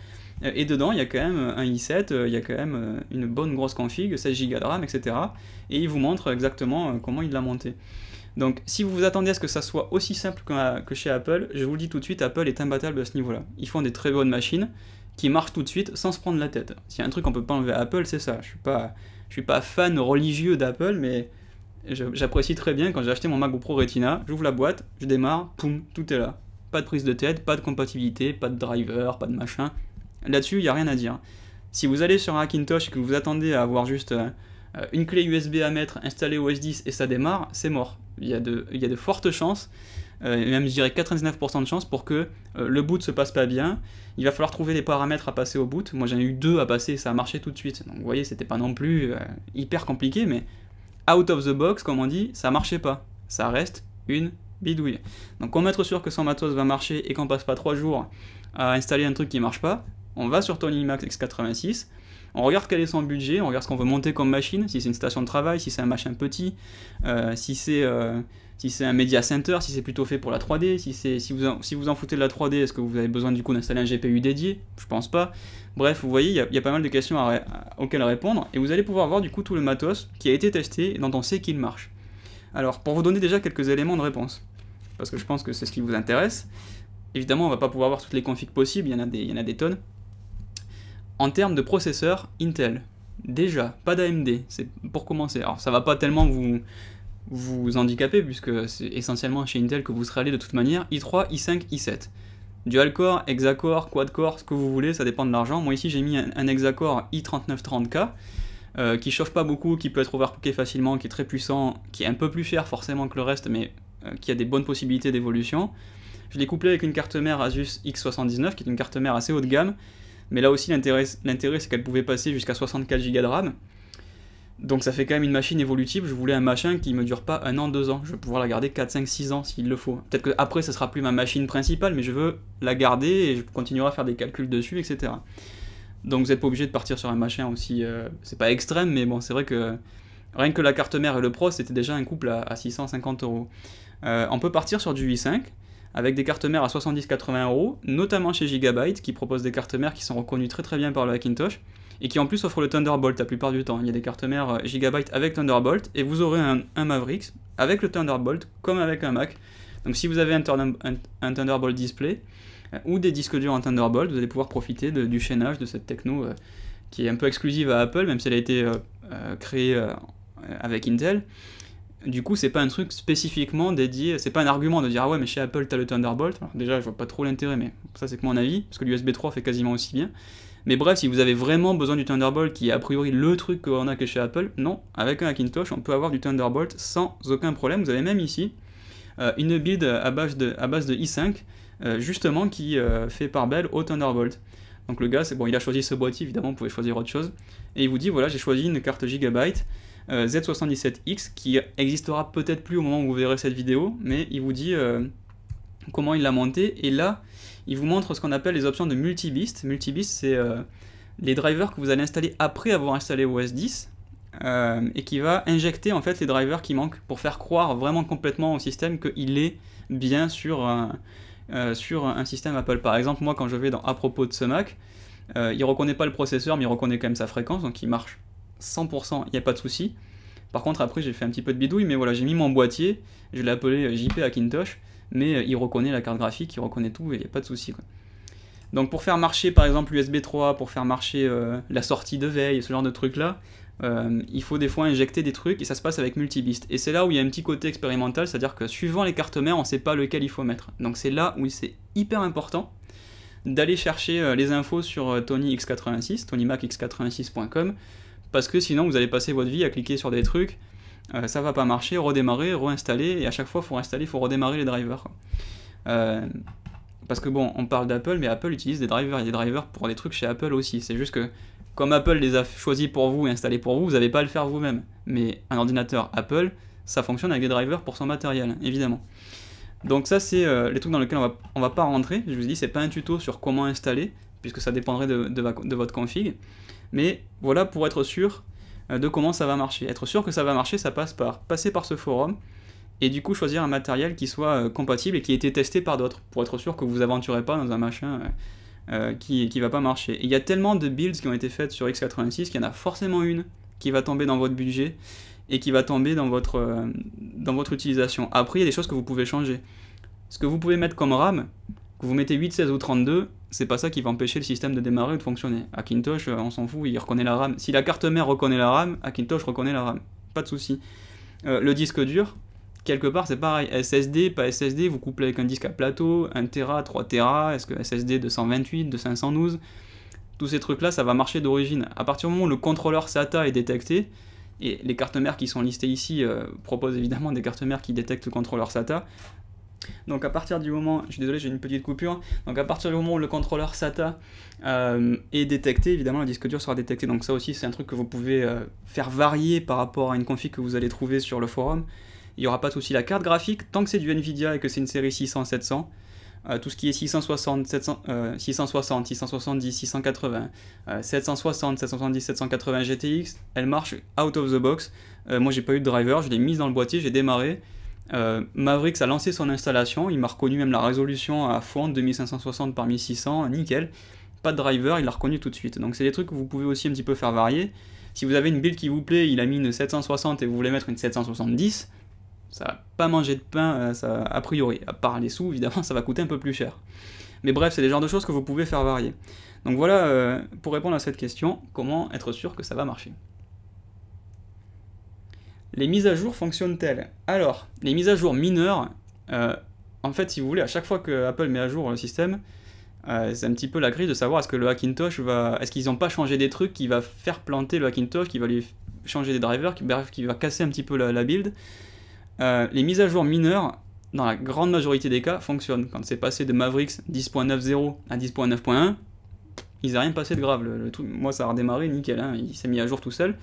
Et dedans, il y a quand même un i7, il y a quand même une bonne grosse config, 16 Go de RAM, etc. Et il vous montre exactement comment il l'a monté. Donc, si vous vous attendez à ce que ça soit aussi simple que chez Apple, je vous le dis tout de suite, Apple est imbattable à ce niveau-là. Ils font des très bonnes machines qui marchent tout de suite sans se prendre la tête. S'il y a un truc qu'on peut pas enlever à Apple, c'est ça. Je suis pas fan religieux d'Apple, mais j'apprécie très bien quand j'ai acheté mon MacBook Pro Retina, j'ouvre la boîte, je démarre, poum, tout est là. Pas de prise de tête, pas de compatibilité, pas de driver, pas de machin. Là-dessus, il n'y a rien à dire. Si vous allez sur un Hackintosh et que vous attendez à avoir juste une clé USB à mettre, installer OS 10 et ça démarre, c'est mort. Il y a de fortes chances, même je dirais 99% de chances pour que le boot se passe pas bien. Il va falloir trouver des paramètres à passer au boot. Moi j'en ai eu 2 à passer, ça a marché tout de suite. Donc vous voyez, c'était pas non plus hyper compliqué, mais out of the box, comme on dit, ça marchait pas. Ça reste une bidouille. Donc pour être sûr que son matos va marcher et qu'on passe pas 3 jours à installer un truc qui marche pas, on va sur TonyMacX86, on regarde quel est son budget, on regarde ce qu'on veut monter comme machine, si c'est une station de travail, si c'est un machin petit, si c'est un media center, si c'est plutôt fait pour la 3D, si vous en foutez de la 3D, est-ce que vous avez besoin du coup d'installer un GPU dédié? Je pense pas. Bref, vous voyez, il y a pas mal de questions auxquelles répondre, et vous allez pouvoir voir du coup tout le matos qui a été testé et dont on sait qu'il marche. Alors, pour vous donner déjà quelques éléments de réponse, parce que je pense que c'est ce qui vous intéresse, évidemment on va pas pouvoir voir toutes les configs possibles, il y en a des tonnes. En termes de processeur, Intel. Déjà, pas d'AMD, c'est pour commencer. Alors ça va pas tellement vous handicaper, puisque c'est essentiellement chez Intel que vous serez allé de toute manière. i3, i5, i7. Dual-core, hexa-core, quad-core, ce que vous voulez, ça dépend de l'argent. Moi ici j'ai mis un hexa-core i3930K, qui chauffe pas beaucoup, qui peut être overclocké facilement, qui est très puissant, qui est un peu plus cher forcément que le reste, mais qui a des bonnes possibilités d'évolution. Je l'ai couplé avec une carte mère Asus X79, qui est une carte mère assez haut de gamme, mais là aussi l'intérêt c'est qu'elle pouvait passer jusqu'à 64 Go de RAM, donc ça fait quand même une machine évolutive. Je voulais un machin qui me dure pas 1 an, 2 ans, je vais pouvoir la garder 4, 5, 6 ans s'il le faut. Peut-être qu'après ça sera plus ma machine principale, mais je veux la garder et je continuerai à faire des calculs dessus, etc. Donc vous n'êtes pas obligé de partir sur un machin aussi, c'est pas extrême, mais bon c'est vrai que rien que la carte mère et le Pro c'était déjà un couple à 650 €. On peut partir sur du i5, avec des cartes mères à 70-80 €, notamment chez Gigabyte, qui propose des cartes mères qui sont reconnues très très bien par le Hackintosh, et qui en plus offrent le Thunderbolt la plupart du temps. Il y a des cartes mères Gigabyte avec Thunderbolt, et vous aurez un Mavericks avec le Thunderbolt, comme avec un Mac. Donc si vous avez un Thunderbolt display, ou des disques durs en Thunderbolt, vous allez pouvoir profiter du chaînage de cette techno qui est un peu exclusive à Apple, même si elle a été créée avec Intel. du coup, c'est pas un truc spécifiquement dédié, c'est pas un argument de dire ah ouais, mais chez Apple t'as le Thunderbolt. Alors, déjà, je vois pas trop l'intérêt, mais ça c'est que mon avis, parce que l'USB 3 fait quasiment aussi bien. Mais bref, si vous avez vraiment besoin du Thunderbolt, qui est a priori le truc qu'on a que chez Apple, non, avec un Hackintosh, on peut avoir du Thunderbolt sans aucun problème. Vous avez même ici une build à base de i5, justement, qui fait part belle au Thunderbolt. Donc le gars, c'est bon, il a choisi ce boîtier, évidemment, vous pouvez choisir autre chose. Et il vous dit, voilà, j'ai choisi une carte Gigabyte Z77X, qui existera peut-être plus au moment où vous verrez cette vidéo, mais il vous dit comment il l'a montée, et là, il vous montre ce qu'on appelle les options de multi-beast. Multi-beast, c'est les drivers que vous allez installer après avoir installé OS 10, et qui va injecter en fait les drivers qui manquent pour faire croire vraiment complètement au système qu'il est bien sur un système Apple. Par exemple, moi quand je vais dans à propos de ce Mac, il reconnaît pas le processeur, mais il reconnaît quand même sa fréquence, donc il marche 100%, il n'y a pas de souci. Par contre, après, j'ai fait un petit peu de bidouille, mais voilà, j'ai mis mon boîtier, je l'ai appelé JP Hackintosh, mais il reconnaît la carte graphique, il reconnaît tout, et il n'y a pas de souci, quoi. Donc pour faire marcher par exemple l'USB 3, pour faire marcher la sortie de veille, ce genre de trucs là, il faut des fois injecter des trucs, et ça se passe avec multi-beast. Et c'est là où il y a un petit côté expérimental, c'est-à-dire que suivant les cartes mères, on ne sait pas lequel il faut mettre. Donc c'est là où c'est hyper important d'aller chercher les infos sur TonyX86, TonyMacX86.com, parce que sinon vous allez passer votre vie à cliquer sur des trucs, ça va pas marcher, redémarrer, réinstaller, et à chaque fois il faut redémarrer les drivers. Parce que bon, on parle d'Apple, mais Apple utilise des drivers, il y a des drivers pour des trucs chez Apple aussi, c'est juste que comme Apple les a choisis pour vous et installés pour vous, vous n'avez pas à le faire vous-même. Mais un ordinateur Apple, ça fonctionne avec des drivers pour son matériel, évidemment. Donc ça c'est les trucs dans lesquels on va pas rentrer, je vous dis, c'est pas un tuto sur comment installer, puisque ça dépendrait de votre config, mais voilà pour être sûr de comment ça va marcher. Être sûr que ça va marcher, ça passe par passer par ce forum, et du coup choisir un matériel qui soit compatible et qui ait été testé par d'autres, pour être sûr que vous vous aventurez pas dans un machin qui va pas marcher. Et il y a tellement de builds qui ont été faites sur x86 qu'il y en a forcément une qui va tomber dans votre budget, et qui va tomber dans votre utilisation. Après, il y a des choses que vous pouvez changer. Ce que vous pouvez mettre comme RAM, que vous mettez 8, 16 ou 32, c'est pas ça qui va empêcher le système de démarrer ou de fonctionner. Hackintosh, on s'en fout, il reconnaît la RAM. Si la carte mère reconnaît la RAM, Hackintosh reconnaît la RAM. Pas de souci. Le disque dur, quelque part c'est pareil. SSD, pas SSD, vous couplez avec un disque à plateau, 1 Tera, 3 Tera, est-ce que SSD de 128, de 512, tous ces trucs là, ça va marcher d'origine. À partir du moment où le contrôleur SATA est détecté, et les cartes mères qui sont listées ici proposent évidemment des cartes mères qui détectent le contrôleur SATA. Donc à partir du moment, je suis désolé, j'ai une petite coupure, donc à partir du moment où le contrôleur SATA est détecté, évidemment le disque dur sera détecté. Donc ça aussi c'est un truc que vous pouvez faire varier par rapport à une config que vous allez trouver sur le forum. Il n'y aura pas de souci. La carte graphique, tant que c'est du Nvidia et que c'est une série 600-700, tout ce qui est 660, 670, 680, 760, 770, 780 GTX, elle marche out of the box. Moi j'ai pas eu de driver, je l'ai mise dans le boîtier, j'ai démarré. Mavericks a lancé son installation, il m'a reconnu même la résolution à fond, 2560 par 1600, nickel. Pas de driver, il l'a reconnu tout de suite. Donc c'est des trucs que vous pouvez aussi un petit peu faire varier. Si vous avez une build qui vous plaît, il a mis une 760 et vous voulez mettre une 770, ça va pas manger de pain, ça, a priori, à part les sous, évidemment, ça va coûter un peu plus cher. Mais bref, c'est des genres de choses que vous pouvez faire varier. Donc voilà, pour répondre à cette question, comment être sûr que ça va marcher. Les mises à jour fonctionnent-elles? Alors, les mises à jour mineures, en fait, si vous voulez, à chaque fois que Apple met à jour le système, c'est un petit peu la grille de savoir est-ce que le Hackintosh va... Est-ce qu'ils n'ont pas changé des trucs qui va faire planter le Hackintosh, qui va lui changer des drivers, qui va casser un petit peu la build. Les mises à jour mineures, dans la grande majorité des cas, fonctionnent. Quand c'est passé de Mavericks 10.90 à 10.9.1, il s'est rien passé de grave. Le truc, moi, ça a redémarré, nickel, hein, il s'est mis à jour tout seul.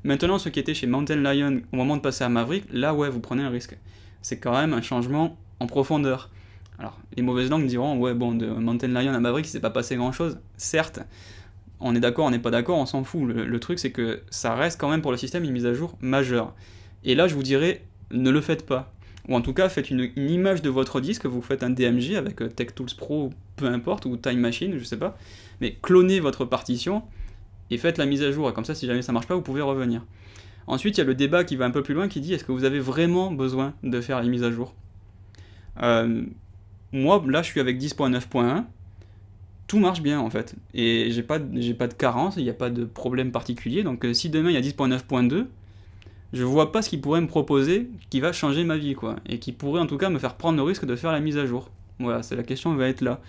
Maintenant, ce qui était chez Mountain Lion, au moment de passer à Maverick, là, ouais, vous prenez un risque. C'est quand même un changement en profondeur. Alors, les mauvaises langues diront, ouais, bon, de Mountain Lion à Maverick, il s'est pas passé grand-chose. Certes, on est d'accord, on n'est pas d'accord, on s'en fout. Le truc, c'est que ça reste quand même pour le système une mise à jour majeure. Et là, je vous dirais, ne le faites pas. Ou en tout cas, faites une image de votre disque, vous faites un DMG avec TechTools Pro, peu importe, ou Time Machine, je sais pas. Mais clonez votre partition et faites la mise à jour. Et comme ça, si jamais ça marche pas, vous pouvez revenir. Ensuite, il y a le débat qui va un peu plus loin qui dit est-ce que vous avez vraiment besoin de faire les mises à jour? Moi, là, je suis avec 10.9.1. Tout marche bien en fait. Et j'ai pas de carence, il n'y a pas de problème particulier. Donc si demain il y a 10.9.2, je vois pas ce qu'il pourrait me proposer qui va changer ma vie, quoi, et qui pourrait en tout cas me faire prendre le risque de faire la mise à jour. Voilà, c'est la question va être là.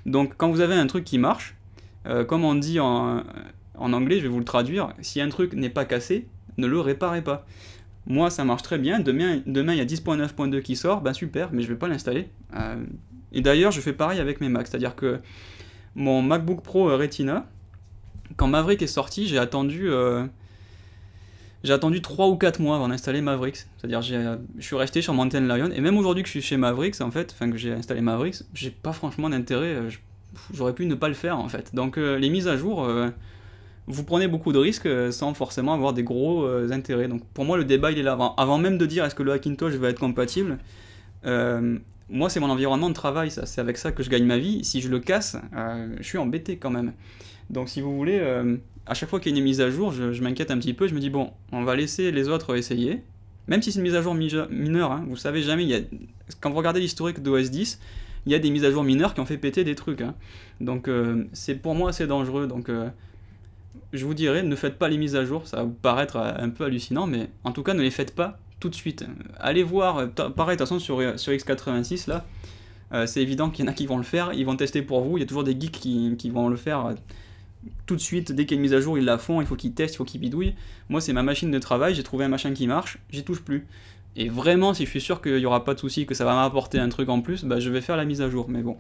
Donc quand vous avez un truc qui marche, comme on dit en anglais, je vais vous le traduire, si un truc n'est pas cassé, ne le réparez pas. Moi ça marche très bien, demain il y a 10.9.2 qui sort, ben super, mais je vais pas l'installer. Et d'ailleurs je fais pareil avec mes Macs, c'est-à-dire que mon MacBook Pro Retina, quand Maverick est sorti, j'ai attendu 3 ou 4 mois avant d'installer Mavericks. C'est-à-dire je suis resté sur Mountain Lion, et même aujourd'hui que je suis chez Mavericks, en fait, enfin que j'ai installé Mavericks, j'ai pas franchement d'intérêt, j'aurais pu ne pas le faire en fait. Donc les mises à jour, vous prenez beaucoup de risques sans forcément avoir des gros intérêts. Donc pour moi le débat il est là. Avant même de dire est-ce que le Hackintosh va être compatible, moi c'est mon environnement de travail, ça, c'est avec ça que je gagne ma vie. Si je le casse, je suis embêté quand même. Donc si vous voulez, à chaque fois qu'il y a une mise à jour, je m'inquiète un petit peu, je me dis bon, on va laisser les autres essayer, même si c'est une mise à jour mineure, hein, vous savez jamais, quand vous regardez l'historique d'OS 10, il y a des mises à jour mineures qui ont fait péter des trucs, hein. Donc c'est pour moi assez dangereux, donc je vous dirais, ne faites pas les mises à jour, ça va vous paraître un peu hallucinant, mais en tout cas ne les faites pas tout de suite. Allez voir, pareil de toute façon sur x86 là, c'est évident qu'il y en a qui vont le faire, ils vont tester pour vous, il y a toujours des geeks qui vont le faire tout de suite, dès qu'il y a une mise à jour, ils la font, il faut qu'ils testent, il faut qu'ils bidouillent. Moi, c'est ma machine de travail, j'ai trouvé un machin qui marche, j'y touche plus. Et vraiment, si je suis sûr qu'il n'y aura pas de souci, que ça va m'apporter un truc en plus, bah, je vais faire la mise à jour, mais bon.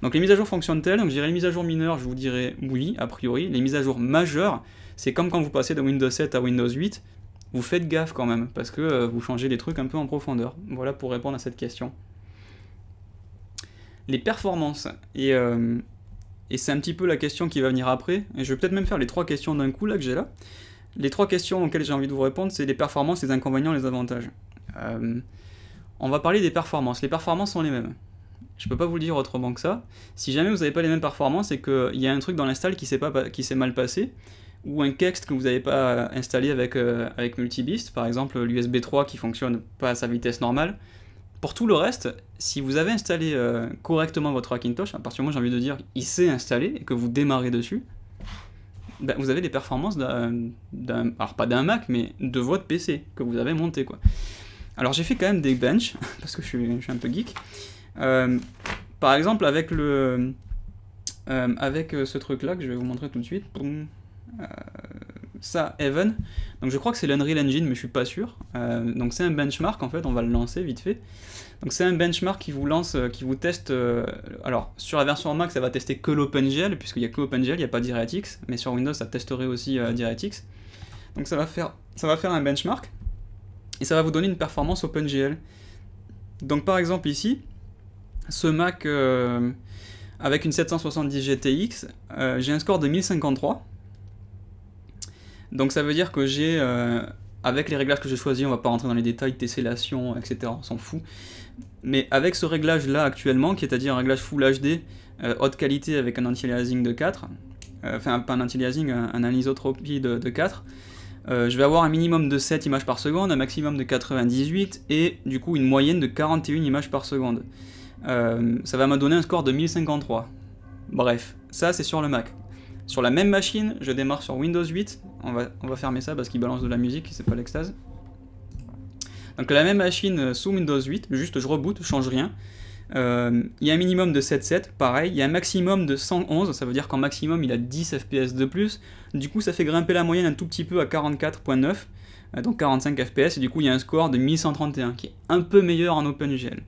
Donc les mises à jour fonctionnent-elles? Donc je dirais les mises à jour mineures, je vous dirais oui, a priori. Les mises à jour majeures, c'est comme quand vous passez de Windows 7 à Windows 8, vous faites gaffe quand même, parce que vous changez des trucs un peu en profondeur. Voilà pour répondre à cette question. Les performances, et c'est un petit peu la question qui va venir après, et je vais peut-être même faire les 3 questions d'un coup là que j'ai là. Les 3 questions auxquelles j'ai envie de vous répondre, c'est les performances, les inconvénients, les avantages. On va parler des performances. Les performances sont les mêmes. Je peux pas vous le dire autrement que ça. Si jamais vous n'avez pas les mêmes performances, c'est qu'il y a un truc dans l'install qui s'est mal passé, ou un kext que vous n'avez pas installé avec Multibist, par exemple l'USB 3 qui fonctionne pas à sa vitesse normale. Pour tout le reste, si vous avez installé correctement votre Hackintosh, à partir du moment où j'ai envie de dire il s'est installé et que vous démarrez dessus, ben vous avez des performances alors pas d'un Mac, mais de votre PC que vous avez monté, quoi. Alors j'ai fait quand même des benches, parce que je suis un peu geek. Par exemple avec ce truc là que je vais vous montrer tout de suite, ça, Heaven, donc je crois que c'est l'Unreal Engine mais je suis pas sûr, donc c'est un benchmark en fait, on va le lancer vite fait. Donc c'est un benchmark qui vous lance, qui vous teste, alors sur la version Mac ça va tester que l'OpenGL, puisqu'il n'y a que OpenGL, il n'y a pas DirectX, mais sur Windows ça testerait aussi DirectX. Donc ça va faire un benchmark, et ça va vous donner une performance OpenGL. Donc par exemple ici, ce Mac avec une 770 GTX, j'ai un score de 1053. Donc ça veut dire que j'ai, avec les réglages que j'ai choisis, on va pas rentrer dans les détails, tessellation, etc., on s'en fout. Mais avec ce réglage là actuellement, qui est à dire un réglage Full HD, haute qualité avec un anti-aliasing de 4, enfin pas un anti-aliasing, un anisotropie de 4, je vais avoir un minimum de 7 images par seconde, un maximum de 98, et du coup une moyenne de 41 images par seconde. Ça va me donner un score de 1053. Bref, ça c'est sur le Mac. Sur la même machine, je démarre sur Windows 8, on va fermer ça parce qu'il balance de la musique, c'est pas l'extase. Donc la même machine sous Windows 8, juste je reboot, je change rien. Il y a un minimum de 7.7, pareil, il y a un maximum de 111, ça veut dire qu'en maximum il a 10 FPS de plus, du coup ça fait grimper la moyenne un tout petit peu à 44.9, donc 45 FPS, et du coup il y a un score de 1131, qui est un peu meilleur en OpenGL.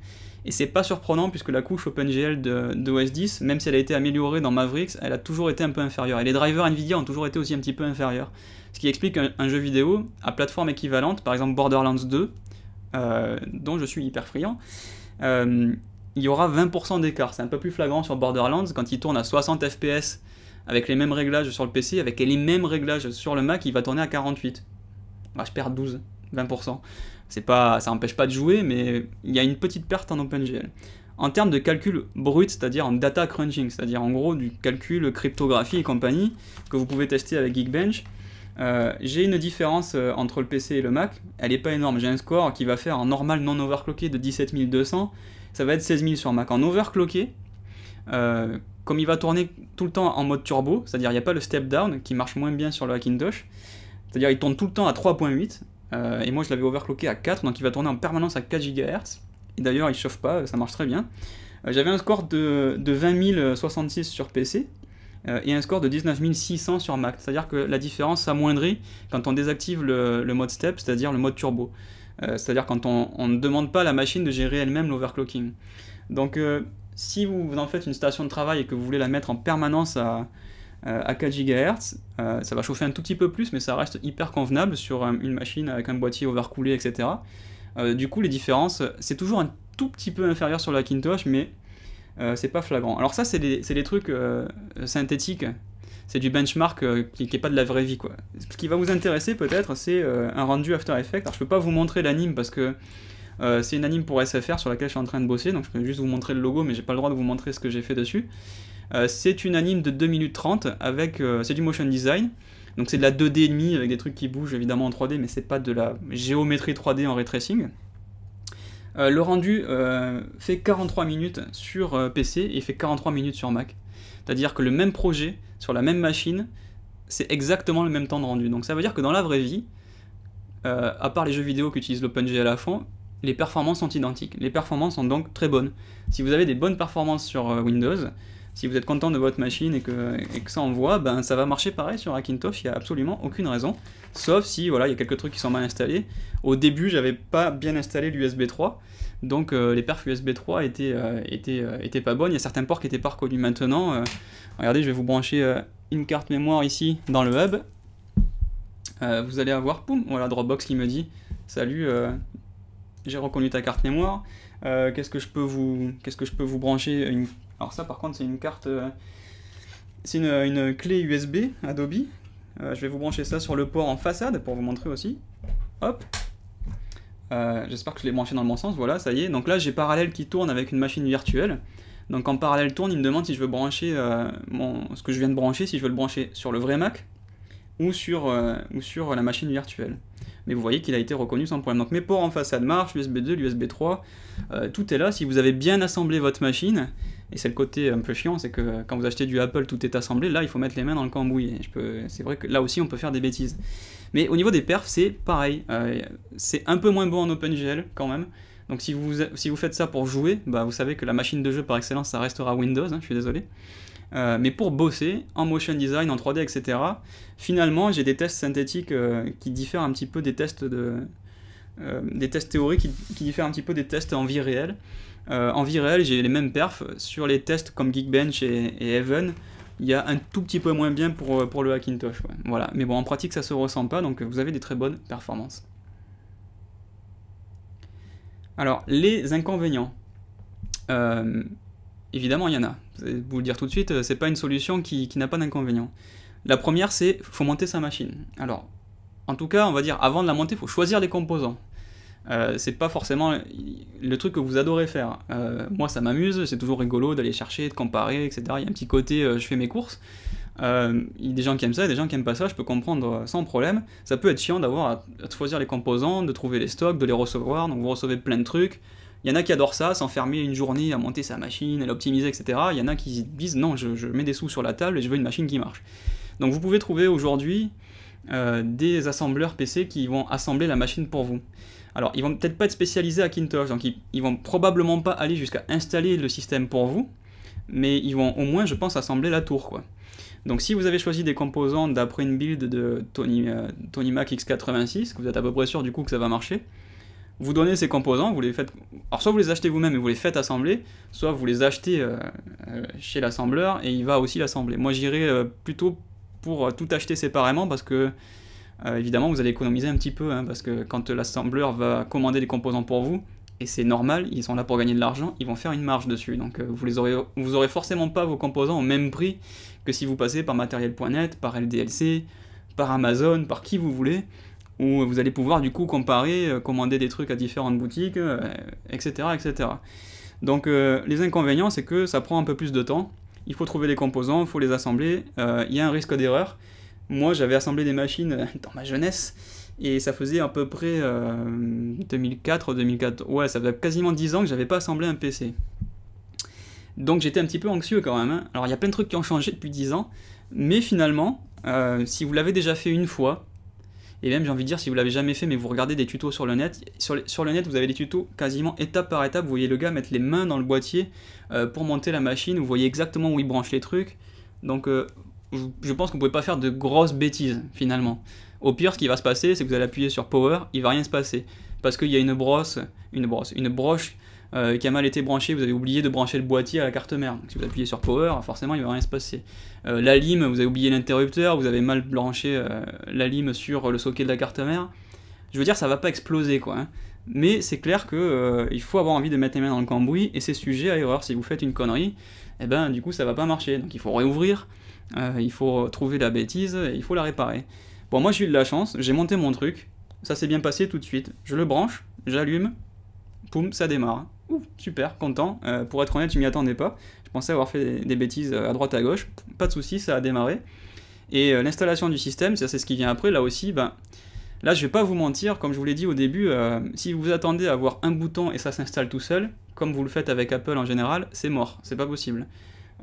Et c'est pas surprenant puisque la couche OpenGL d'OS 10, même si elle a été améliorée dans Mavericks, elle a toujours été un peu inférieure. Et les drivers Nvidia ont toujours été aussi un petit peu inférieurs. Ce qui explique un jeu vidéo à plateforme équivalente, par exemple Borderlands 2, dont je suis hyper friand, il y aura 20% d'écart. C'est un peu plus flagrant sur Borderlands quand il tourne à 60 FPS avec les mêmes réglages sur le PC, avec les mêmes réglages sur le Mac, il va tourner à 48. Bah, je perds 20%. Ça n'empêche pas de jouer, mais il y a une petite perte en OpenGL. En termes de calcul brut, c'est-à-dire en data crunching, c'est-à-dire en gros du calcul cryptographie et compagnie, que vous pouvez tester avec Geekbench, j'ai une différence entre le PC et le Mac, elle n'est pas énorme. J'ai un score qui va faire en normal non overclocké de 17200, ça va être 16000 sur Mac. En overclocké, comme il va tourner tout le temps en mode turbo, c'est-à-dire il n'y a pas le step down qui marche moins bien sur le Hackintosh, c'est-à-dire il tourne tout le temps à 3.8, et moi je l'avais overclocké à 4, donc il va tourner en permanence à 4 GHz, et d'ailleurs il chauffe pas, ça marche très bien. J'avais un score de 20 066 sur PC, et un score de 19 600 sur Mac, c'est-à-dire que la différence s'amoindrit quand on désactive le mode step, c'est-à-dire le mode turbo. C'est-à-dire quand on ne demande pas à la machine de gérer elle-même l'overclocking. Donc si vous en faites une station de travail et que vous voulez la mettre en permanence à 4 GHz, ça va chauffer un tout petit peu plus, mais ça reste hyper convenable sur une machine avec un boîtier overcoolé, etc. Du coup, les différences, c'est toujours un tout petit peu inférieur sur la Macintosh, mais c'est pas flagrant. Alors ça, c'est des trucs synthétiques, c'est du benchmark qui n'est pas de la vraie vie, quoi. Ce qui va vous intéresser peut-être, c'est un rendu After Effects. Alors je peux pas vous montrer l'anime parce que c'est une anime pour SFR sur laquelle je suis en train de bosser, donc je peux juste vous montrer le logo, mais j'ai pas le droit de vous montrer ce que j'ai fait dessus. C'est une anime de 2 minutes 30 avec, c'est du motion design, donc c'est de la 2D et demi avec des trucs qui bougent évidemment en 3D, mais c'est pas de la géométrie 3D en ray tracing. Le rendu fait 43 minutes sur PC et fait 43 minutes sur Mac. C'est-à-dire que le même projet, sur la même machine, c'est exactement le même temps de rendu. Donc ça veut dire que dans la vraie vie, à part les jeux vidéo qui utilisent l'OpenGL à fond, les performances sont identiques. Les performances sont donc très bonnes. Si vous avez des bonnes performances sur Windows, si vous êtes content de votre machine et que ça envoie, ben ça va marcher pareil sur Macintosh, il n'y a absolument aucune raison. Sauf si voilà, il y a quelques trucs qui sont mal installés. Au début, j'avais pas bien installé l'USB 3, donc les perfs USB 3 étaient pas bonnes. Il y a certains ports qui n'étaient pas reconnus maintenant. Regardez, je vais vous brancher une carte mémoire ici dans le hub. Vous allez avoir, poum, voilà Dropbox qui me dit « Salut, j'ai reconnu ta carte mémoire. Qu'est-ce que je peux vous brancher ?» Alors ça par contre c'est une carte, c'est une clé USB Adobe. Je vais vous brancher ça sur le port en façade pour vous montrer aussi. Hop. J'espère que je l'ai branché dans le bon sens, voilà, ça y est. Donc là j'ai Parallel qui tourne avec une machine virtuelle. Donc quand Parallel tourne, il me demande si je veux brancher ce que je viens de brancher, si je veux le brancher sur le vrai Mac ou sur la machine virtuelle. Mais vous voyez qu'il a été reconnu sans problème. Donc mes ports en façade marchent, l'USB 2, l'USB 3, tout est là. Si vous avez bien assemblé votre machine, et c'est le côté un peu chiant, c'est que quand vous achetez du Apple, tout est assemblé, là il faut mettre les mains dans le cambouis. C'est vrai que là aussi on peut faire des bêtises. Mais au niveau des perfs, c'est pareil. C'est un peu moins bon en OpenGL quand même. Donc si vous faites ça pour jouer, bah, vous savez que la machine de jeu par excellence, ça restera Windows, hein, je suis désolé. Mais pour bosser, en motion design, en 3D, etc., finalement j'ai des tests synthétiques qui diffèrent un petit peu des tests théoriques qui diffèrent un petit peu des tests en vie réelle. En vie réelle, j'ai les mêmes perfs. Sur les tests comme Geekbench et Even, il y a un tout petit peu moins bien pour le Macintosh. Ouais. Voilà. Mais bon, en pratique, ça se ressent pas, donc vous avez des très bonnes performances. Alors, les inconvénients. Évidemment, il y en a. Je vais vous le dire tout de suite, c'est pas une solution qui n'a pas d'inconvénients. La première, c'est faut monter sa machine. Alors, en tout cas, on va dire, avant de la monter, il faut choisir les composants. C'est pas forcément le truc que vous adorez faire. Moi, ça m'amuse, c'est toujours rigolo d'aller chercher, de comparer, etc. Il y a un petit côté, je fais mes courses. Il y a des gens qui aiment ça, et des gens qui aiment pas ça, je peux comprendre sans problème. Ça peut être chiant d'avoir à choisir les composants, de trouver les stocks, de les recevoir, donc vous recevez plein de trucs. Il y en a qui adorent ça, s'enfermer une journée à monter sa machine, à l'optimiser, etc. Il y en a qui disent non, je mets des sous sur la table et je veux une machine qui marche. Donc vous pouvez trouver aujourd'hui des assembleurs PC qui vont assembler la machine pour vous. Alors ils vont peut-être pas être spécialisés à Macintosh, donc ils vont probablement pas aller jusqu'à installer le système pour vous, mais ils vont au moins, je pense, assembler la tour, quoi. Donc si vous avez choisi des composants d'après une build de Tony Mac X86, que vous êtes à peu près sûr du coup que ça va marcher, vous donnez ces composants, vous les faites... Alors soit vous les achetez vous-même et vous les faites assembler, soit vous les achetez chez l'assembleur et il va aussi l'assembler. Moi j'irais plutôt pour tout acheter séparément parce que évidemment vous allez économiser un petit peu, hein, parce que quand l'assembleur va commander des composants pour vous, et c'est normal, ils sont là pour gagner de l'argent, ils vont faire une marge dessus, donc vous aurez forcément pas vos composants au même prix que si vous passez par Material.net, par LDLC, par Amazon, par qui vous voulez, où vous allez pouvoir du coup comparer, commander des trucs à différentes boutiques, etc., etc. Donc les inconvénients, c'est que ça prend un peu plus de temps, il faut trouver les composants, il faut les assembler, il y a un risque d'erreur. Moi j'avais assemblé des machines dans ma jeunesse, et ça faisait à peu près 2004, ouais, ça faisait quasiment 10 ans que j'avais pas assemblé un PC. Donc j'étais un petit peu anxieux quand même, hein. Alors il y a plein de trucs qui ont changé depuis 10 ans, mais finalement, si vous l'avez déjà fait une fois, Et même j'ai envie de dire, si vous l'avez jamais fait mais vous regardez des tutos sur le net, sur le net vous avez des tutos quasiment étape par étape, vous voyez le gars mettre les mains dans le boîtier pour monter la machine, vous voyez exactement où il branche les trucs, donc je pense qu'on ne pouvez pas faire de grosses bêtises finalement. Au pire, ce qui va se passer, c'est que vous allez appuyer sur Power, il va rien se passer. Parce qu'il y a une broche qui a mal été branchée, vous avez oublié de brancher le boîtier à la carte mère. Donc si vous appuyez sur Power, forcément il va rien se passer. La lime, vous avez oublié l'interrupteur, vous avez mal branché la lime sur le socket de la carte mère. Je veux dire, ça va pas exploser quoi. Hein. Mais c'est clair que il faut avoir envie de mettre les mains dans le cambouis, et c'est sujet à erreur. Si vous faites une connerie, et ben du coup ça va pas marcher. Donc il faut réouvrir, il faut trouver la bêtise, et il faut la réparer. Bon, moi j'ai eu de la chance, j'ai monté mon truc, ça s'est bien passé tout de suite. Je le branche, j'allume, poum, ça démarre. Ouh, super, content. Pour être honnête, je m'y attendais pas. Je pensais avoir fait des bêtises à droite à gauche. Pas de soucis, ça a démarré. Et l'installation du système, ça c'est ce qui vient après. Là aussi, ben, là je vais pas vous mentir, comme je vous l'ai dit au début, si vous vous attendez à avoir un bouton et ça s'installe tout seul, comme vous le faites avec Apple en général, c'est mort, c'est pas possible.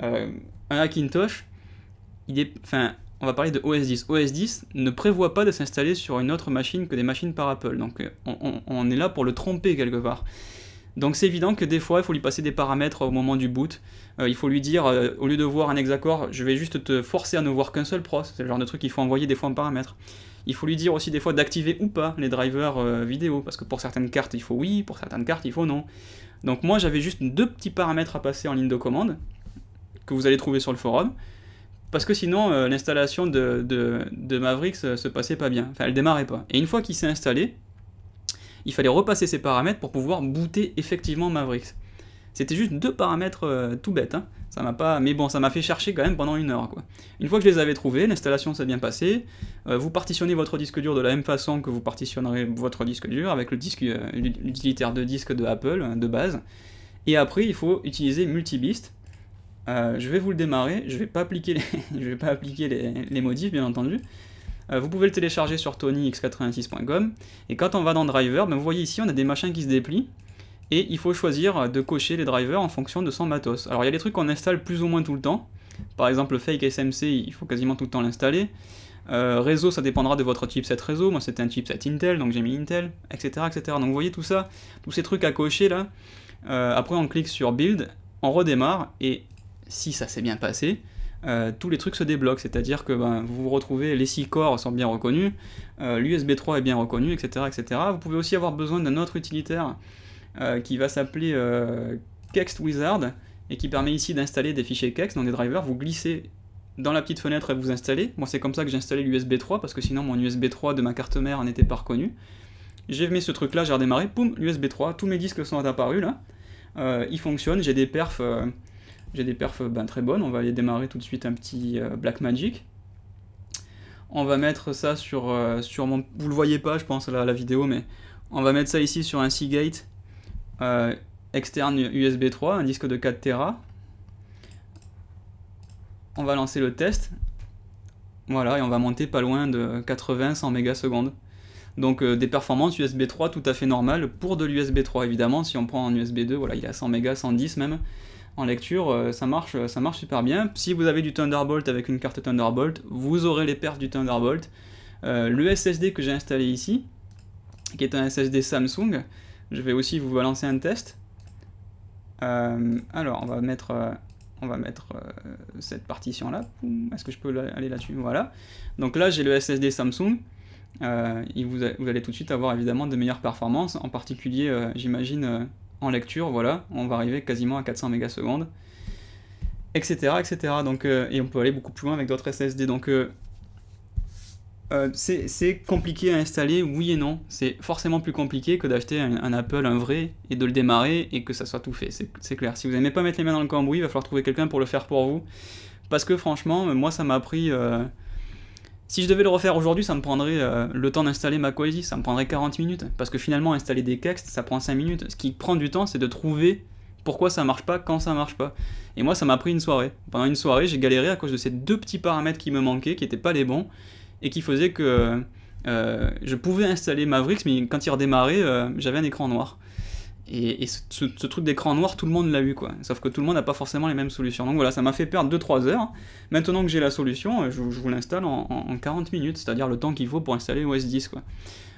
Un Hackintosh, on va parler de OS X. OS X ne prévoit pas de s'installer sur une autre machine que des machines par Apple. Donc on est là pour le tromper quelque part. Donc c'est évident que des fois il faut lui passer des paramètres au moment du boot. Il faut lui dire, au lieu de voir un hexacore, je vais juste te forcer à ne voir qu'un seul pros. C'est le genre de truc qu'il faut envoyer des fois en paramètres. Il faut lui dire aussi des fois d'activer ou pas les drivers vidéo. Parce que pour certaines cartes il faut oui, pour certaines cartes il faut non. Donc moi j'avais juste 2 petits paramètres à passer en ligne de commande, que vous allez trouver sur le forum. Parce que sinon, l'installation de Mavericks se passait pas bien. Enfin, elle démarrait pas. Et une fois qu'il s'est installé, il fallait repasser ces paramètres pour pouvoir booter effectivement Mavericks. C'était juste 2 paramètres tout bêtes. Hein. Ça m'a pas... Mais bon, ça m'a fait chercher quand même pendant 1 heure. Quoi. Une fois que je les avais trouvés, l'installation s'est bien passée. Vous partitionnez votre disque dur de la même façon que vous partitionnerez votre disque dur, avec l'utilitaire de disque de Apple, de base. Et après, il faut utiliser Multibist. Je vais vous le démarrer, je vais pas appliquer les modifs bien entendu. Vous pouvez le télécharger sur tonyx86.com, et quand on va dans Driver, ben vous voyez ici on a des machins qui se déplient, et il faut choisir de cocher les drivers en fonction de son matos. Alors il y a des trucs qu'on installe plus ou moins tout le temps, par exemple le Fake SMC, il faut quasiment tout le temps l'installer. Réseau, ça dépendra de votre chipset réseau, moi c'était un chipset Intel, donc j'ai mis Intel, etc., etc. Donc vous voyez tout ça, tous ces trucs à cocher là. Après on clique sur Build, on redémarre, et si ça s'est bien passé, tous les trucs se débloquent, c'est-à-dire que vous vous retrouvez, les 6 corps sont bien reconnus, l'USB 3 est bien reconnu, etc., etc. Vous pouvez aussi avoir besoin d'un autre utilitaire qui va s'appeler Kext Wizard, et qui permet ici d'installer des fichiers Kext, donc des drivers, vous glissez dans la petite fenêtre et vous installez. Moi c'est comme ça que j'ai installé l'USB 3, parce que sinon mon USB 3 de ma carte mère n'était pas reconnu. J'ai mis ce truc là, j'ai redémarré, poum, l'USB 3, tous mes disques sont apparus là, ils fonctionnent, j'ai des perfs... très bonnes, on va aller démarrer tout de suite un petit Blackmagic. On va mettre ça sur mon... Vous le voyez pas je pense la vidéo, mais on va mettre ça ici sur un Seagate externe USB 3, un disque de 4 Tera. On va lancer le test. Voilà, et on va monter pas loin de 80-100 mégasecondes. Donc des performances USB 3 tout à fait normales pour de l'USB 3 évidemment. Si on prend en USB 2, voilà, il est à 100 mégas, 110 même. En lecture, ça marche super bien. Si vous avez du Thunderbolt avec une carte Thunderbolt, vous aurez les perfs du Thunderbolt. Le SSD que j'ai installé ici, qui est un SSD Samsung, je vais aussi vous balancer un test. Alors, on va mettre cette partition-là. Est-ce que je peux aller là-dessus? Voilà. Donc là, j'ai le SSD Samsung. Vous allez tout de suite avoir évidemment de meilleures performances, en particulier, j'imagine... en lecture, voilà, on va arriver quasiment à 400 mégasecondes, etc., etc. Donc, et on peut aller beaucoup plus loin avec d'autres SSD. Donc, c'est compliqué à installer, oui et non. C'est forcément plus compliqué que d'acheter un Apple, un vrai, et de le démarrer et que ça soit tout fait. C'est clair. Si vous n'aimez pas mettre les mains dans le cambouis, il va falloir trouver quelqu'un pour le faire pour vous. Parce que franchement, moi ça m'a pris... Si je devais le refaire aujourd'hui, ça me prendrait le temps d'installer macOS, ça me prendrait 40 minutes. Parce que finalement, installer des Kext, ça prend 5 minutes. Ce qui prend du temps, c'est de trouver pourquoi ça marche pas quand ça marche pas. Et moi, ça m'a pris une soirée. Pendant une soirée, j'ai galéré à cause de ces 2 petits paramètres qui me manquaient, qui étaient pas les bons, et qui faisaient que je pouvais installer Mavericks, mais quand il redémarrait, j'avais un écran noir. Et ce truc d'écran noir, tout le monde l'a eu, quoi. Sauf que tout le monde n'a pas forcément les mêmes solutions. Donc voilà, ça m'a fait perdre 2-3 heures. Maintenant que j'ai la solution, je vous l'installe en 40 minutes, c'est-à-dire le temps qu'il faut pour installer OS 10, quoi.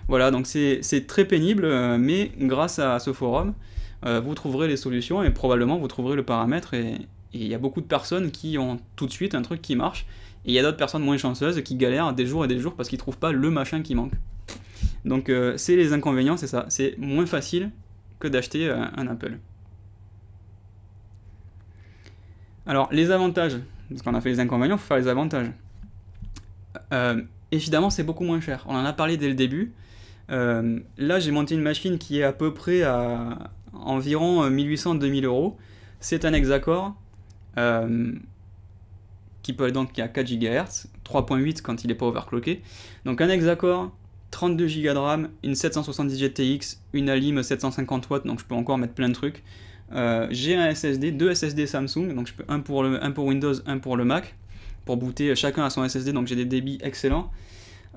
Voilà, donc c'est très pénible, mais grâce à ce forum, vous trouverez les solutions et probablement vous trouverez le paramètre. Et il y a beaucoup de personnes qui ont tout de suite un truc qui marche. Et il y a d'autres personnes moins chanceuses qui galèrent des jours et des jours parce qu'ils ne trouvent pas le machin qui manque. Donc c'est les inconvénients, c'est ça. C'est moins facile que d'acheter un Apple. Alors, les avantages, parce qu'on a fait les inconvénients, il faut faire les avantages. Évidemment, c'est beaucoup moins cher. On en a parlé dès le début. Là, j'ai monté une machine qui est à peu près à environ 1800-2000 euros. C'est un Hexacore qui peut donc qui a 4 GHz, 3.8 quand il n'est pas overclocké. Donc un Hexacore, 32 Go de RAM, une 770 GTX, une Alim 750 watts, donc je peux encore mettre plein de trucs. J'ai un SSD, 2 SSD Samsung, donc je peux un pour Windows, un pour le Mac, pour booter chacun à son SSD, donc j'ai des débits excellents.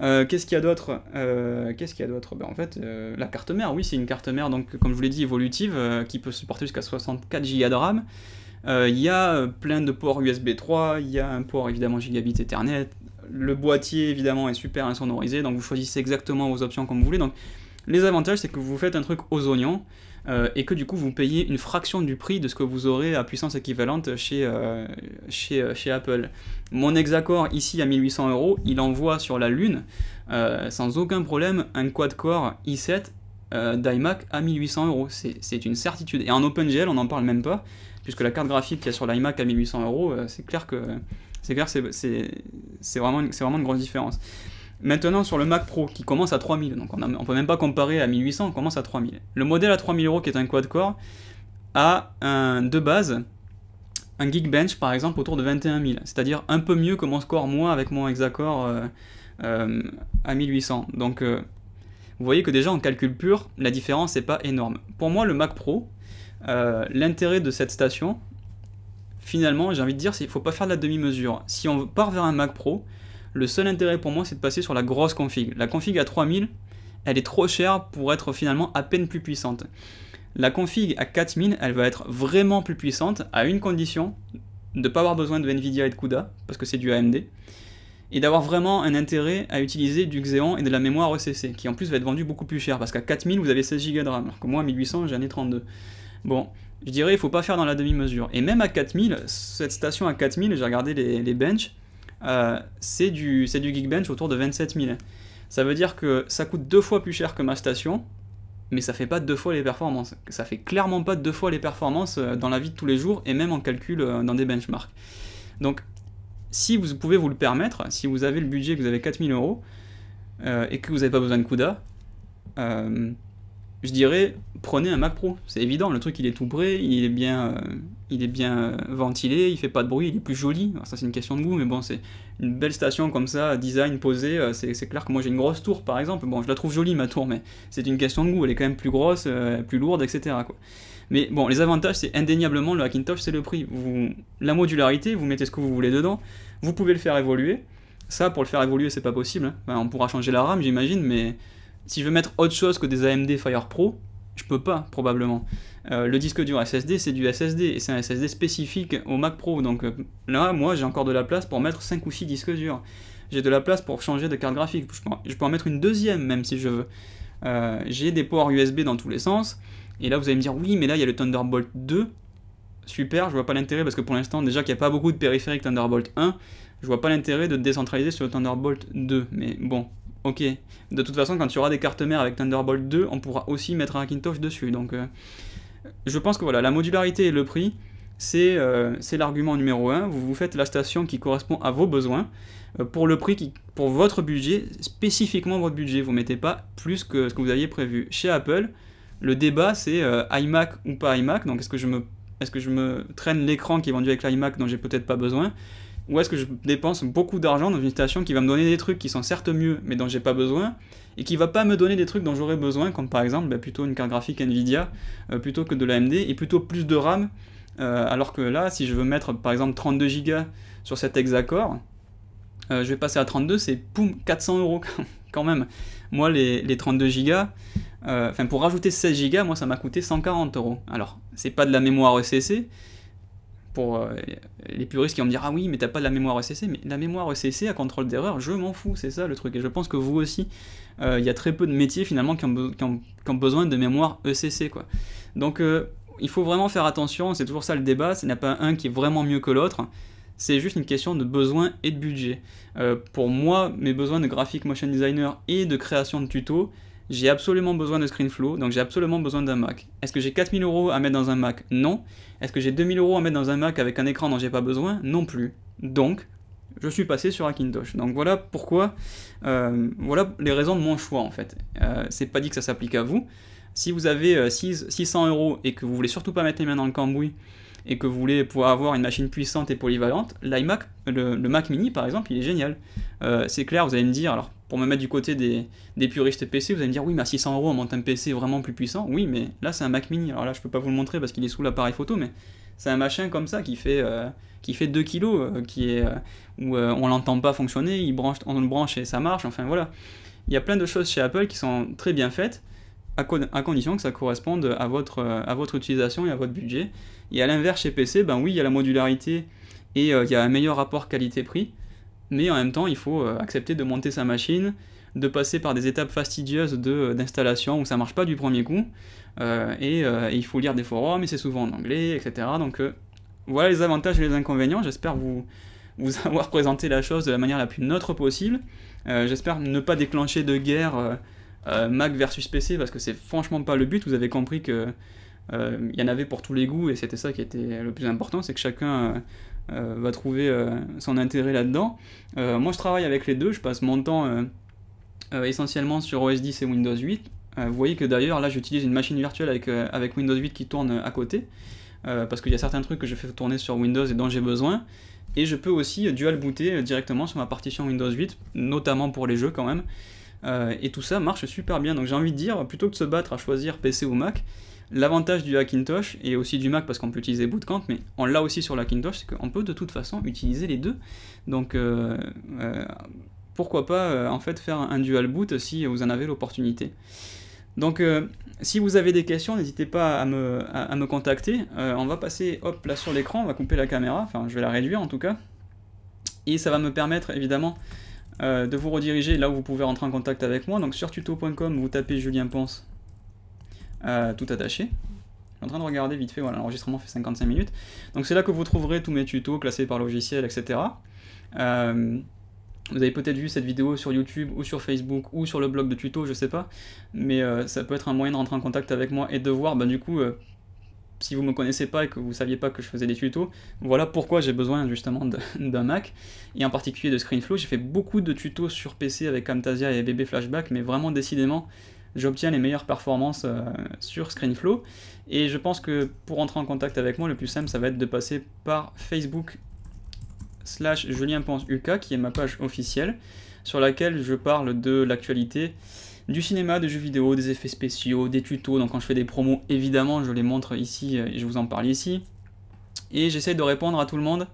Qu'est-ce qu'il y a d'autre ben, en fait, la carte mère, oui, c'est une carte mère, donc comme je vous l'ai dit, évolutive, qui peut supporter jusqu'à 64 Go de RAM. Il y a plein de ports USB 3, il y a un port évidemment gigabit Ethernet. Le boîtier évidemment est super insonorisé, donc vous choisissez exactement vos options comme vous voulez. Donc les avantages, c'est que vous faites un truc aux oignons et que du coup vous payez une fraction du prix de ce que vous aurez à puissance équivalente chez Apple. Mon Hexacore ici à 1800 euros, il envoie sur la Lune sans aucun problème un quad-core i7 d'iMac à 1800 euros. C'est une certitude. Et en OpenGL, on n'en parle même pas, puisque la carte graphique qu'il y a sur l'iMac à 1800 euros, c'est clair que c'est vraiment une grosse différence. Maintenant, sur le Mac Pro, qui commence à 3000, donc on peut même pas comparer à 1800, on commence à 3000. Le modèle à 3000 euros, qui est un quad-core, a de base un Geekbench, par exemple, autour de 21 000, c'est-à-dire un peu mieux que mon score, moi, avec mon Hexacore à 1800. Donc, vous voyez que déjà, en calcul pur, la différence n'est pas énorme. Pour moi, le Mac Pro, l'intérêt de cette station, finalement, j'ai envie de dire, c'est qu'il ne faut pas faire de la demi-mesure. Si on part vers un Mac Pro, le seul intérêt pour moi, c'est de passer sur la grosse config. La config à 3000, elle est trop chère pour être finalement à peine plus puissante. La config à 4000, elle va être vraiment plus puissante, à une condition, de ne pas avoir besoin de Nvidia et de CUDA, parce que c'est du AMD, et d'avoir vraiment un intérêt à utiliser du Xeon et de la mémoire ECC, qui en plus va être vendu beaucoup plus cher, parce qu'à 4000, vous avez 16 Go de RAM, alors que moi, à 1800, j'en ai 32. Bon, je dirais, il ne faut pas faire dans la demi-mesure. Et même à 4000, cette station à 4000, j'ai regardé les benches, c'est du Geekbench autour de 27 000. Ça veut dire que ça coûte 2 fois plus cher que ma station, mais ça fait pas 2 fois les performances. Ça fait clairement pas 2 fois les performances dans la vie de tous les jours, et même en calcul dans des benchmarks. Donc, si vous pouvez vous le permettre, si vous avez le budget, que vous avez 4000 euros, et que vous n'avez pas besoin de CUDA, je dirais, prenez un Mac Pro. C'est évident, le truc il est tout prêt, il est bien ventilé, il fait pas de bruit, il est plus joli. Alors ça c'est une question de goût, mais bon, c'est une belle station comme ça, design posé. C'est clair que moi j'ai une grosse tour par exemple. Bon, je la trouve jolie ma tour, mais c'est une question de goût. Elle est quand même plus grosse, plus lourde, etc., quoi. Mais bon, les avantages, c'est indéniablement le Hackintosh, c'est le prix. La modularité, vous mettez ce que vous voulez dedans, vous pouvez le faire évoluer. Ça, pour le faire évoluer, c'est pas possible, hein. Enfin, on pourra changer la RAM, j'imagine, mais si je veux mettre autre chose que des AMD Fire Pro, je peux pas, probablement. Le disque dur SSD, c'est du SSD, et c'est un SSD spécifique au Mac Pro, donc là, moi, j'ai encore de la place pour mettre 5 ou 6 disques durs. J'ai de la place pour changer de carte graphique, je peux en mettre une deuxième, même si je veux. J'ai des ports USB dans tous les sens, et là, vous allez me dire, oui, mais là, il y a le Thunderbolt 2, super, je vois pas l'intérêt, parce que pour l'instant, déjà qu'il n'y a pas beaucoup de périphériques Thunderbolt 1, je vois pas l'intérêt de décentraliser sur le Thunderbolt 2, mais bon, ok. De toute façon, quand il y aura des cartes mères avec Thunderbolt 2, on pourra aussi mettre un Hackintosh dessus, donc je pense que voilà, la modularité et le prix, c'est l'argument numéro 1, vous faites la station qui correspond à vos besoins, pour le prix, pour votre budget, spécifiquement votre budget, vous mettez pas plus que ce que vous aviez prévu. Chez Apple, le débat c'est iMac ou pas iMac, donc est-ce que je me traîne l'écran qui est vendu avec l'iMac dont j'ai peut-être pas besoin, ou est-ce que je dépense beaucoup d'argent dans une station qui va me donner des trucs qui sont certes mieux, mais dont j'ai pas besoin, et qui va pas me donner des trucs dont j'aurais besoin, comme par exemple plutôt une carte graphique Nvidia, plutôt que de l'AMD, et plutôt plus de RAM, alors que là, si je veux mettre par exemple 32 Go sur cet Hexacore, je vais passer à 32, c'est poum, 400 € quand même. Moi, les 32 Go, enfin pour rajouter 16 Go, moi ça m'a coûté 140 €. Alors, c'est pas de la mémoire ECC, pour les puristes qui vont me dire ah oui mais t'as pas de la mémoire ECC, mais la mémoire ECC à contrôle d'erreur, je m'en fous, c'est ça le truc, et je pense que vous aussi, il y a très peu de métiers finalement qui ont besoin de mémoire ECC, quoi. Donc il faut vraiment faire attention, c'est toujours ça le débat, il n'y a pas un qui est vraiment mieux que l'autre, c'est juste une question de besoin et de budget. Pour moi, mes besoins de graphic motion designer et de création de tutos, j'ai absolument besoin de ScreenFlow, donc j'ai absolument besoin d'un Mac. Est-ce que j'ai 4000 € à mettre dans un Mac? Non. Est-ce que j'ai 2000 € à mettre dans un Mac avec un écran dont j'ai pas besoin? Non plus. Donc, je suis passé sur Hackintosh. Donc voilà pourquoi, voilà les raisons de mon choix en fait. C'est pas dit que ça s'applique à vous. Si vous avez 600 € et que vous voulez surtout pas mettre les mains dans le cambouis, et que vous voulez pouvoir avoir une machine puissante et polyvalente, l'iMac, le Mac mini par exemple, il est génial. C'est clair, vous allez me dire, alors pour me mettre du côté des puristes PC, vous allez me dire oui mais à 600 € on monte un PC vraiment plus puissant. Oui mais là c'est un Mac mini, alors là je peux pas vous le montrer parce qu'il est sous l'appareil photo, mais c'est un machin comme ça qui fait 2 kg, où on l'entend pas fonctionner, on le branche et ça marche, enfin voilà. Il y a plein de choses chez Apple qui sont très bien faites, à condition que ça corresponde à votre utilisation et à votre budget. Et à l'inverse chez PC, ben oui, il y a la modularité et il y a un meilleur rapport qualité-prix, mais en même temps, il faut accepter de monter sa machine, de passer par des étapes fastidieuses d'installation où ça marche pas du premier coup, et il faut lire des forums, et c'est souvent en anglais, etc. Donc voilà les avantages et les inconvénients. J'espère vous avoir présenté la chose de la manière la plus neutre possible. J'espère ne pas déclencher de guerre Mac versus PC, parce que c'est franchement pas le but. Vous avez compris que il y en avait pour tous les goûts, et c'était ça qui était le plus important, c'est que chacun va trouver son intérêt là-dedans. Moi je travaille avec les deux, je passe mon temps essentiellement sur OS 10 et Windows 8. Vous voyez que d'ailleurs là j'utilise une machine virtuelle avec Windows 8 qui tourne à côté, parce qu'il y a certains trucs que je fais tourner sur Windows et dont j'ai besoin, et je peux aussi dual booter directement sur ma partition Windows 8, notamment pour les jeux quand même. Et tout ça marche super bien, donc j'ai envie de dire, plutôt que de se battre à choisir PC ou Mac, l'avantage du Hackintosh, et aussi du Mac parce qu'on peut utiliser Bootcamp, mais on l'a aussi sur l'Hackintosh, c'est qu'on peut de toute façon utiliser les deux. Donc pourquoi pas en fait faire un dual boot si vous en avez l'opportunité. Donc si vous avez des questions, n'hésitez pas à me contacter. On va passer hop là sur l'écran, on va couper la caméra, enfin je vais la réduire en tout cas, et ça va me permettre évidemment de vous rediriger là où vous pouvez rentrer en contact avec moi. Donc sur tuto.com, vous tapez Julien Ponce, tout attaché. Je suis en train de regarder vite fait, voilà, l'enregistrement fait 55 minutes. Donc c'est là que vous trouverez tous mes tutos classés par logiciel, etc. Vous avez peut-être vu cette vidéo sur YouTube ou sur Facebook ou sur le blog de tuto, je sais pas, mais ça peut être un moyen de rentrer en contact avec moi et de voir, du coup, si vous me connaissez pas et que vous saviez pas que je faisais des tutos, voilà pourquoi j'ai besoin justement d'un Mac, et en particulier de ScreenFlow. J'ai fait beaucoup de tutos sur PC avec Camtasia et BB Flashback, mais vraiment décidément, j'obtiens les meilleures performances sur ScreenFlow, et je pense que pour entrer en contact avec moi, le plus simple, ça va être de passer par Facebook/JulienPonceUK, qui est ma page officielle, sur laquelle je parle de l'actualité, du cinéma, des jeux vidéo, des effets spéciaux, des tutos. Donc quand je fais des promos, évidemment, je les montre ici et je vous en parle ici. Et j'essaie de répondre à tout le monde,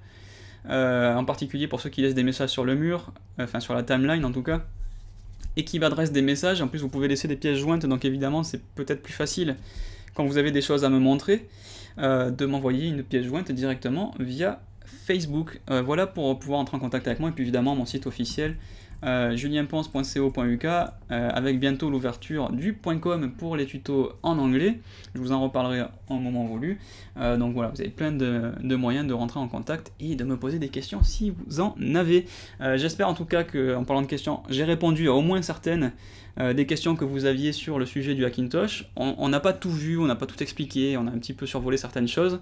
en particulier pour ceux qui laissent des messages sur le mur, enfin sur la timeline en tout cas, et qui m'adressent des messages. En plus, vous pouvez laisser des pièces jointes, donc évidemment, c'est peut-être plus facile quand vous avez des choses à me montrer, de m'envoyer une pièce jointe directement via Facebook. Voilà pour pouvoir entrer en contact avec moi, et puis évidemment mon site officiel, julienponce.co.uk, avec bientôt l'ouverture du .com pour les tutos en anglais. Je vous en reparlerai en moment voulu. Donc voilà, vous avez plein de moyens de rentrer en contact et de me poser des questions si vous en avez. J'espère en tout cas qu'en parlant de questions, j'ai répondu à au moins certaines des questions que vous aviez sur le sujet du Hackintosh. On n'a pas tout vu, on n'a pas tout expliqué, on a un petit peu survolé certaines choses,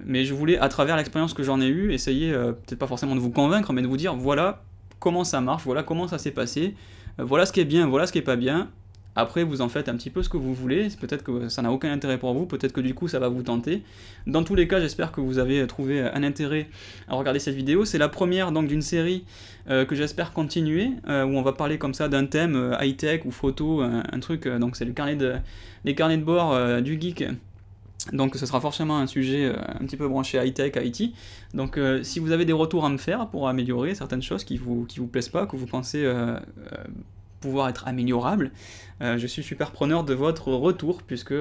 mais je voulais, à travers l'expérience que j'en ai eue, essayer, peut-être pas forcément de vous convaincre, mais de vous dire, voilà comment ça marche, voilà comment ça s'est passé, voilà ce qui est bien, voilà ce qui est pas bien. Après, vous en faites un petit peu ce que vous voulez, peut-être que ça n'a aucun intérêt pour vous, peut-être que du coup ça va vous tenter. Dans tous les cas, j'espère que vous avez trouvé un intérêt à regarder cette vidéo. C'est la première donc d'une série que j'espère continuer, où on va parler comme ça d'un thème high-tech ou photo, un truc, donc c'est les carnets de bord du geek. Donc ce sera forcément un sujet un petit peu branché high-tech, IT. Donc si vous avez des retours à me faire pour améliorer certaines choses qui vous plaisent pas, que vous pensez pouvoir être améliorable. Je suis super preneur de votre retour, puisque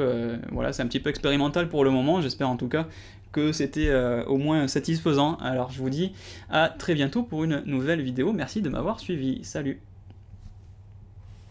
voilà, c'est un petit peu expérimental pour le moment, j'espère en tout cas que c'était au moins satisfaisant. Alors je vous dis à très bientôt pour une nouvelle vidéo, merci de m'avoir suivi, salut!